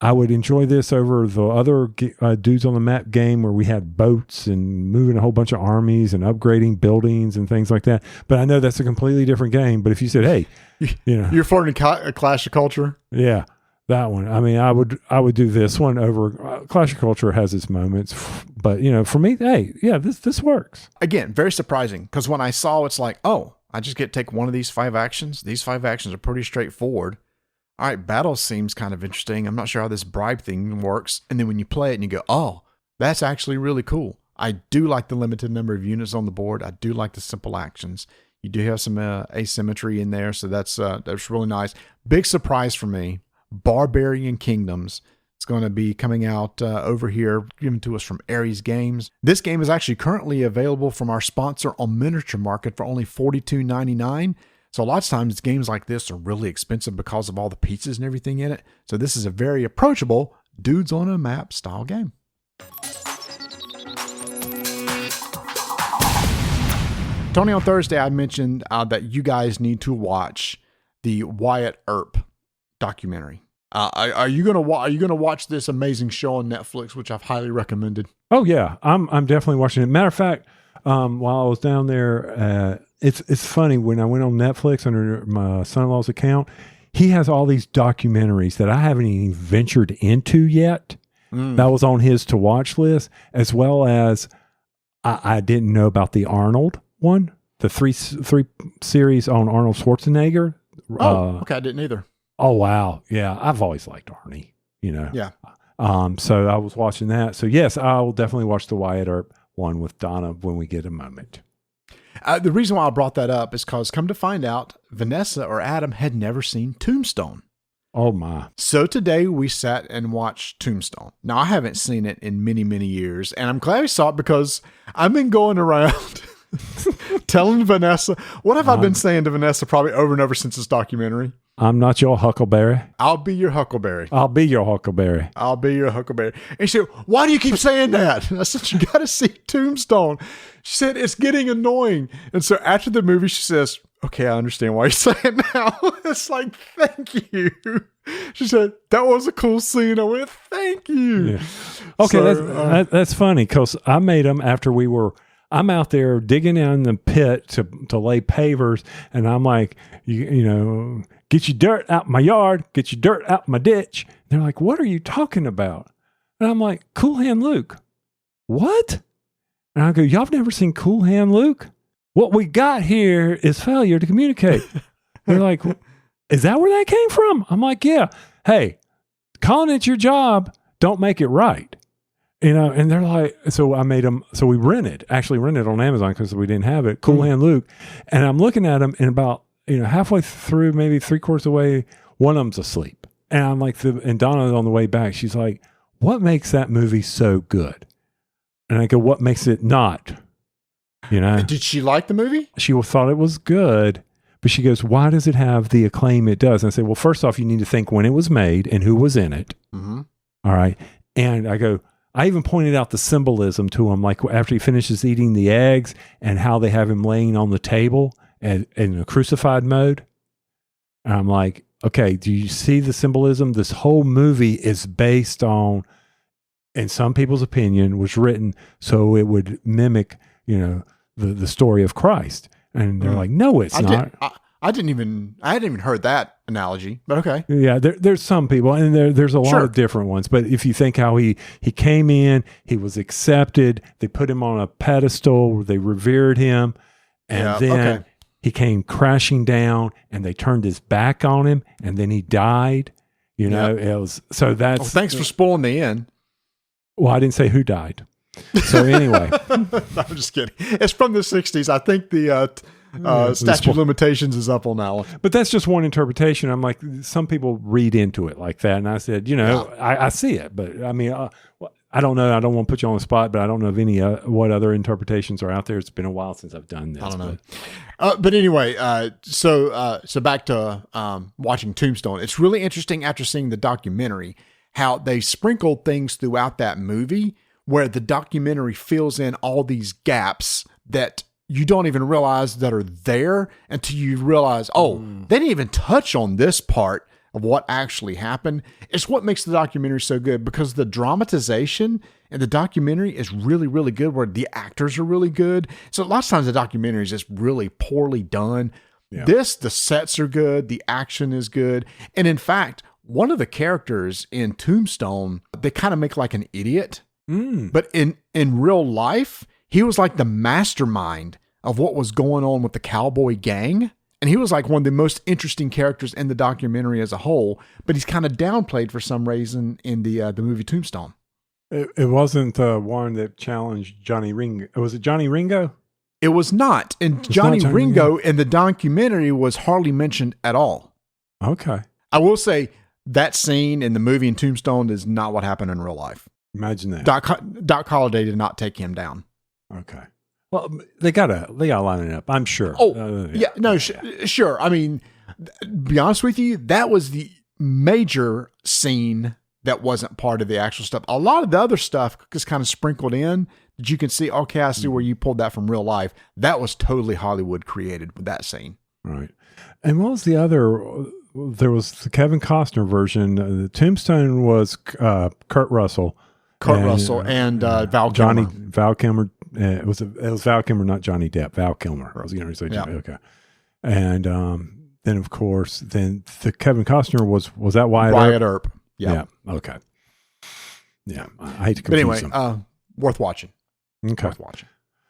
I would enjoy this over the other Dudes on the Map game where we had boats and moving a whole bunch of armies and upgrading buildings and things like that. But I know that's a completely different game. But if you said, hey, you're flirting a Clash of Culture. Yeah, that one. I would do this one over Clash of Culture has its moments. But, for me, hey, yeah, this works. Again, very surprising because when I saw it's like, oh, I just get to take one of these 5 actions. These 5 actions are pretty straightforward. All right, battle seems kind of interesting. I'm not sure how this bribe thing works. And then when you play it and you go, oh, that's actually really cool. I do like the limited number of units on the board. I do like the simple actions. You do have some asymmetry in there, so that's really nice. Big surprise for me, Barbarian Kingdoms. It's going to be coming out over here, given to us from Ares Games. This game is actually currently available from our sponsor on Miniature Market for only $42.99. So a lot of times games like this are really expensive because of all the pieces and everything in it. So this is a very approachable Dudes on a Map style game. Tony, on Thursday, I mentioned that you guys need to watch the Wyatt Earp documentary. Are you gonna watch this amazing show on Netflix, which I've highly recommended? Oh yeah, I'm definitely watching it. Matter of fact, while I was down there, it's funny when I went on Netflix under my son-in-law's account, he has all these documentaries that I haven't even ventured into yet. That was on his to watch list, as well as I didn't know about the Arnold one, the three series on Arnold Schwarzenegger. Okay, I didn't either. Oh wow, yeah, I've always liked Arnie. Yeah. So I was watching that. So yes, I will definitely watch the Wyatt Earp one with Donna when we get a moment. The reason why I brought that up is because, come to find out, Vanessa or Adam had never seen Tombstone. Oh my. So today we sat and watched Tombstone. Now, I haven't seen it in many, many years, and I'm glad we saw it because I've been going around telling Vanessa, what have I been saying to Vanessa probably over and over since this documentary? I'm not your Huckleberry. I'll be your Huckleberry. I'll be your Huckleberry. I'll be your Huckleberry. And she said, why do you keep saying that? And I said, you got to see Tombstone. She said, it's getting annoying. And so after the movie, she says, okay, I understand why you're saying it now. It's like, thank you. She said, that was a cool scene. I went, thank you. Yeah. Okay, so, that's funny because I made them after I'm out there digging in the pit to lay pavers, and I'm like, you know, get your dirt out my yard, get your dirt out my ditch. And they're like, what are you talking about? And I'm like, Cool Hand Luke. What? And I go, y'all have never seen Cool Hand Luke? What we got here is failure to communicate. They're like, is that where that came from? I'm like, yeah. Hey, calling it your job, don't make it right. You know, and they're like, so I made them, so we actually rented on Amazon because we didn't have it, Cool Hand Luke. And I'm looking at them, and about, you know, halfway through, maybe 3/4 of the way, one of them's asleep. And I'm like, and Donna's on the way back. She's like, what makes that movie so good? And I go, what makes it not? You know, Did she like the movie? she thought it was good, but she goes, why does it have the acclaim it does? And I said, well, first off, you need to think when it was made and who was in it. Mm-hmm. All right. And I go, I even pointed out the symbolism to him, like after he finishes eating the eggs and how they have him laying on the table in a crucified mode. And I'm like, okay, do you see the symbolism? This whole movie is based on, in some people's opinion, was written so it would mimic, you know, the story of Christ. And they're like, no, it's not. I hadn't even heard that analogy, but okay. Yeah, there's some people, and there's a lot of different ones. But if you think how he came in, he was accepted, they put him on a pedestal, they revered him, and then he came crashing down, and they turned his back on him, and then he died. You know, it was so that's. Oh, thanks for spoiling the end. Well, I didn't say who died. So anyway, I'm just kidding. It's from the 60s. I think the statute of limitations is up on that one. But that's just one interpretation. I'm like, some people read into it like that. And I said, you know, I see it, but I mean, I don't know. I don't want to put you on the spot, but I don't know of any, what other interpretations are out there. It's been a while since I've done this. I don't know. But anyway, so back to watching Tombstone. It's really interesting after seeing the documentary, how they sprinkled things throughout that movie where the documentary fills in all these gaps that you don't even realize that are there until you realize, they didn't even touch on this part of what actually happened. It's what makes the documentary so good, because the dramatization in the documentary is really, really good, where the actors are really good. So lots of times the documentary is just really poorly done. Yeah. The sets are good. The action is good. And in fact, one of the characters in Tombstone, they kind of make like an idiot. But in real life, he was like the mastermind of what was going on with the cowboy gang. And he was like one of the most interesting characters in the documentary as a whole, but he's kind of downplayed for some reason in the movie Tombstone. It wasn't the one that challenged Johnny Ringo. Was it Johnny Ringo? It was not. And Johnny Ringo in the documentary was hardly mentioned at all. Okay. I will say that scene in the movie in Tombstone is not what happened in real life. Imagine that. Doc Holliday did not take him down. Okay. Well, they gotta line it up, I'm sure. Sure. I mean, be honest with you, that was the major scene that wasn't part of the actual stuff. A lot of the other stuff is kind of sprinkled in that you can see, okay, I see where you pulled that from real life. That was totally Hollywood created with that scene. Right. And what was the other? There was the Kevin Costner version. The Tombstone was Kurt Russell. And Val Kilmer. Val Kilmer. It was Val Kilmer, not Johnny Depp. Val Kilmer. I was going to say Johnny. Okay. And then, of course, the Kevin Costner was that Wyatt Earp. Yeah. Okay. Yeah. I hate to confuse them. But anyway, worth watching. Okay. Worth watching.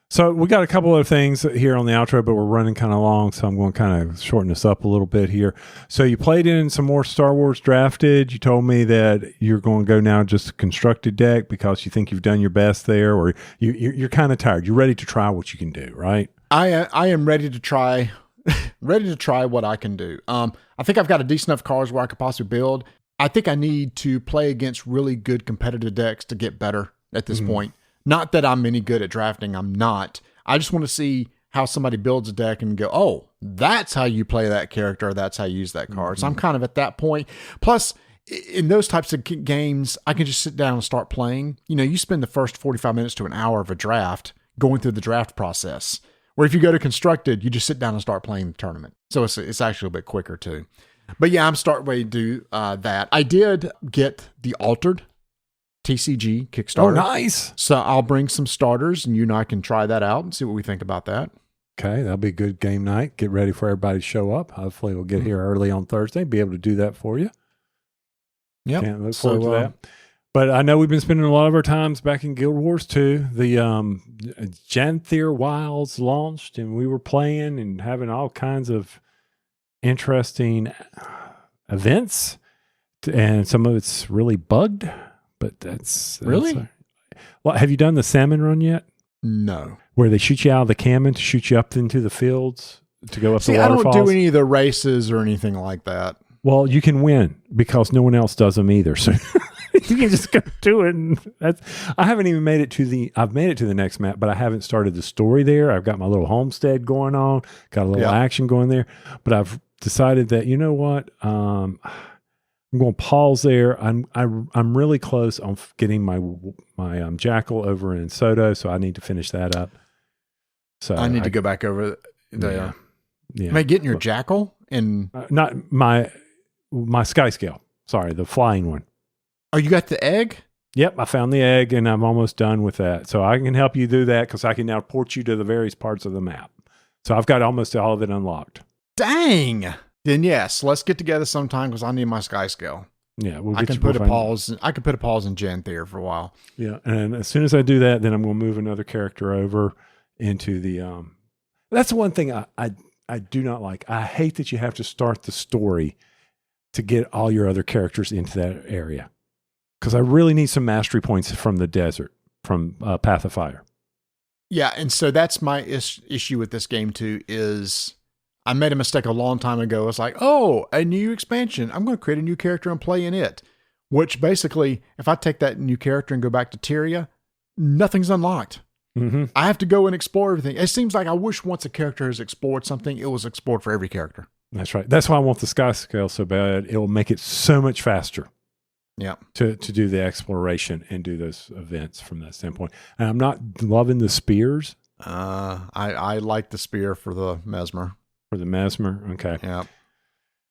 So we got a couple other things here on the outro, but we're running kind of long, so I'm going to kind of shorten this up a little bit here. So you played in some more Star Wars Drafted. You told me that you're going to go now just a constructed deck because you think you've done your best there, or you're kind of tired. You're ready to try what you can do, right? I am ready to try what I can do. I think I've got a decent enough cards where I could possibly build. I think I need to play against really good competitive decks to get better at this point. Not that I'm any good at drafting. I'm not. I just want to see how somebody builds a deck and go, oh, that's how you play that character. Or that's how you use that card. So I'm kind of at that point. Plus, in those types of games, I can just sit down and start playing. You know, you spend the first 45 minutes to an hour of a draft going through the draft process. Where if you go to constructed, you just sit down and start playing the tournament. So it's actually a bit quicker too. But yeah, I'm starting to do that. I did get the altered TCG Oh, Kickstarter. nice. So I'll bring some starters, and you and I can try that out and see what we think about that. Okay, that'll be a good game night. Get ready for everybody to show up. Hopefully we'll get here early on Thursday, be able to do that for you. Yep. Can't look forward to that. But I know we've been spending a lot of our times back in Guild Wars 2. The Janthier Wilds launched, and we were playing and having all kinds of interesting events. And some of it's really bugged, but that's Really? Well, have you done the salmon run yet? No. Where they shoot you out of the cannon to shoot you up into the fields to go up the I waterfalls? don't do any of the races or anything like that. Well, you can win because no one else does them either. So you can just go do it. And I haven't even made it to I've made it to the next map, but I haven't started the story there. I've got my little homestead going on, got a little action going there, but I've decided that, you know what? I'm going to pause there. I'm really close on getting my jackal over in Soto, so I need to finish that up. So I need to go back over there. Yeah. Am I getting your jackal? And Not my sky scale. Sorry, the flying one. oh, you got the egg? Yep, I found the egg, and I'm almost done with that. So I can help you do that because I can now port you to the various parts of the map. So I've got almost all of it unlocked. Dang. Then yes, let's get together sometime because I need my sky scale. Yeah, I can put a pause. I can put a pause in Janthier for a while. Yeah, and as soon as I do that, then I'm going to move another character over into the. That's one thing I do not like. I hate that you have to start the story to get all your other characters into that area. Because I really need some mastery points from the desert, from Path of Fire. Yeah, and so that's my issue with this game too, is I made a mistake a long time ago. It's like, oh, a new expansion. I'm going to create a new character and play in it. Which basically, if I take that new character and go back to Tyria, nothing's unlocked. Mm-hmm. I have to go and explore everything. It seems like I wish once a character has explored something, it was explored for every character. That's right. That's why I want the sky scale so bad. It will make it so much faster. Yeah. To do the exploration and do those events from that standpoint. And I'm not loving the spears. I like the spear for the mesmer. For the mesmer. Okay. Yeah.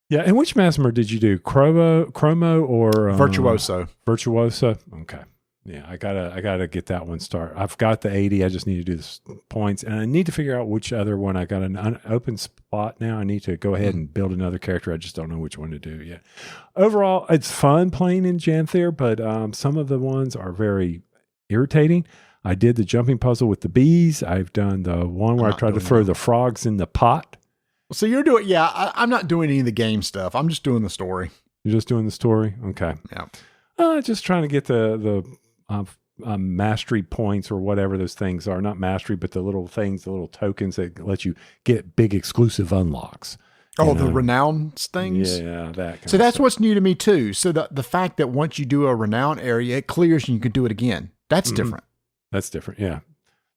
Yeah. And which mesmer did you do? Chromo or Virtuoso? Virtuoso. Okay. Yeah, I gotta get that one started. I've got the 80. I just need to do the points, and I need to figure out which other one. I got an open spot now. I need to go ahead and build another character. I just don't know which one to do yet. Overall, it's fun playing in Janthier, but some of the ones are very irritating. I did the jumping puzzle with the bees. I've done the one where I tried to throw the frogs in the pot. So you're doing, I'm not doing any of the game stuff. I'm just doing the story. You're just doing the story? Okay. Yeah. Just trying to get the mastery points or whatever those things are. Not mastery, but the little things, the little tokens that let you get big exclusive unlocks. Oh, the renown things? Yeah, that kind So of that's stuff. what's new to me too. So the fact that once you do a renown area, it clears and you can do it again. That's different. That's different, yeah.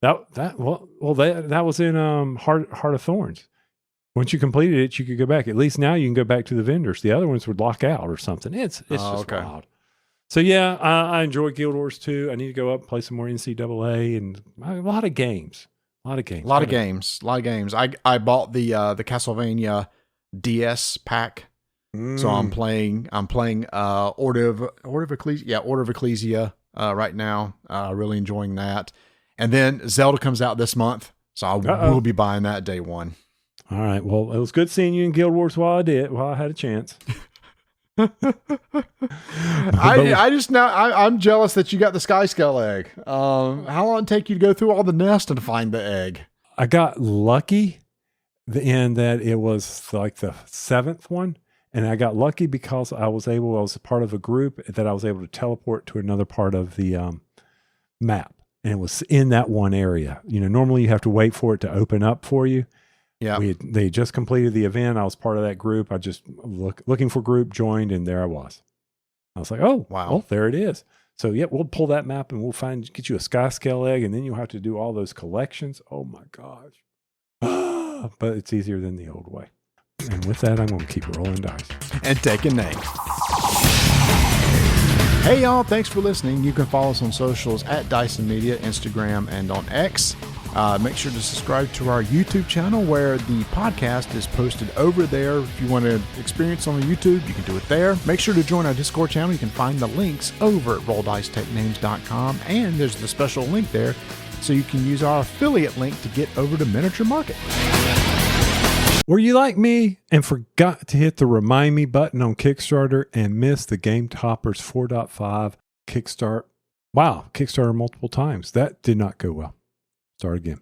That was in Heart of Thorns. Once you completed it, you could go back. At least now you can go back to the vendors. The other ones would lock out or something. It's just wild. So yeah, I enjoy Guild Wars 2. I need to go up and play some more NCAA and a lot of games. A lot of games. I bought the Castlevania DS pack. So I'm playing Order of Ecclesia right now. Really enjoying that. And then Zelda comes out this month, so I will be buying that day one. All right. Well, it was good seeing you in Guild Wars while I had a chance. I'm jealous that you got the Sky Scale egg. How long did it take you to go through all the nest and find the egg? I got lucky in that it was like the 7th one. And I got lucky because I was a part of a group that I was able to teleport to another part of the map. And it was in that one area. You know, normally you have to wait for it to open up for you. Yeah. They just completed the event. I was part of that group. I just looking for group, joined, and there I was. I was like, oh, wow. Well, there it is. So, yeah, we'll pull that map and we'll get you a Sky Scale egg, and then you'll have to do all those collections. Oh, my gosh. But it's easier than the old way. And with that, I'm going to keep rolling dice. And taking names. Hey, y'all. Thanks for listening. You can follow us on socials at Dyson Media, Instagram, and on X. Make sure to subscribe to our YouTube channel where the podcast is posted over there. If you want to experience on the YouTube, you can do it there. Make sure to join our Discord channel. You can find the links over at rolldicetechnames.com, and there's the special link there so you can use our affiliate link to get over to Miniature Market. Were you like me and forgot to hit the Remind Me button on Kickstarter and missed the Gametoppers 4.5 Kickstart? Wow, Kickstarter multiple times. That did not go well. Start again.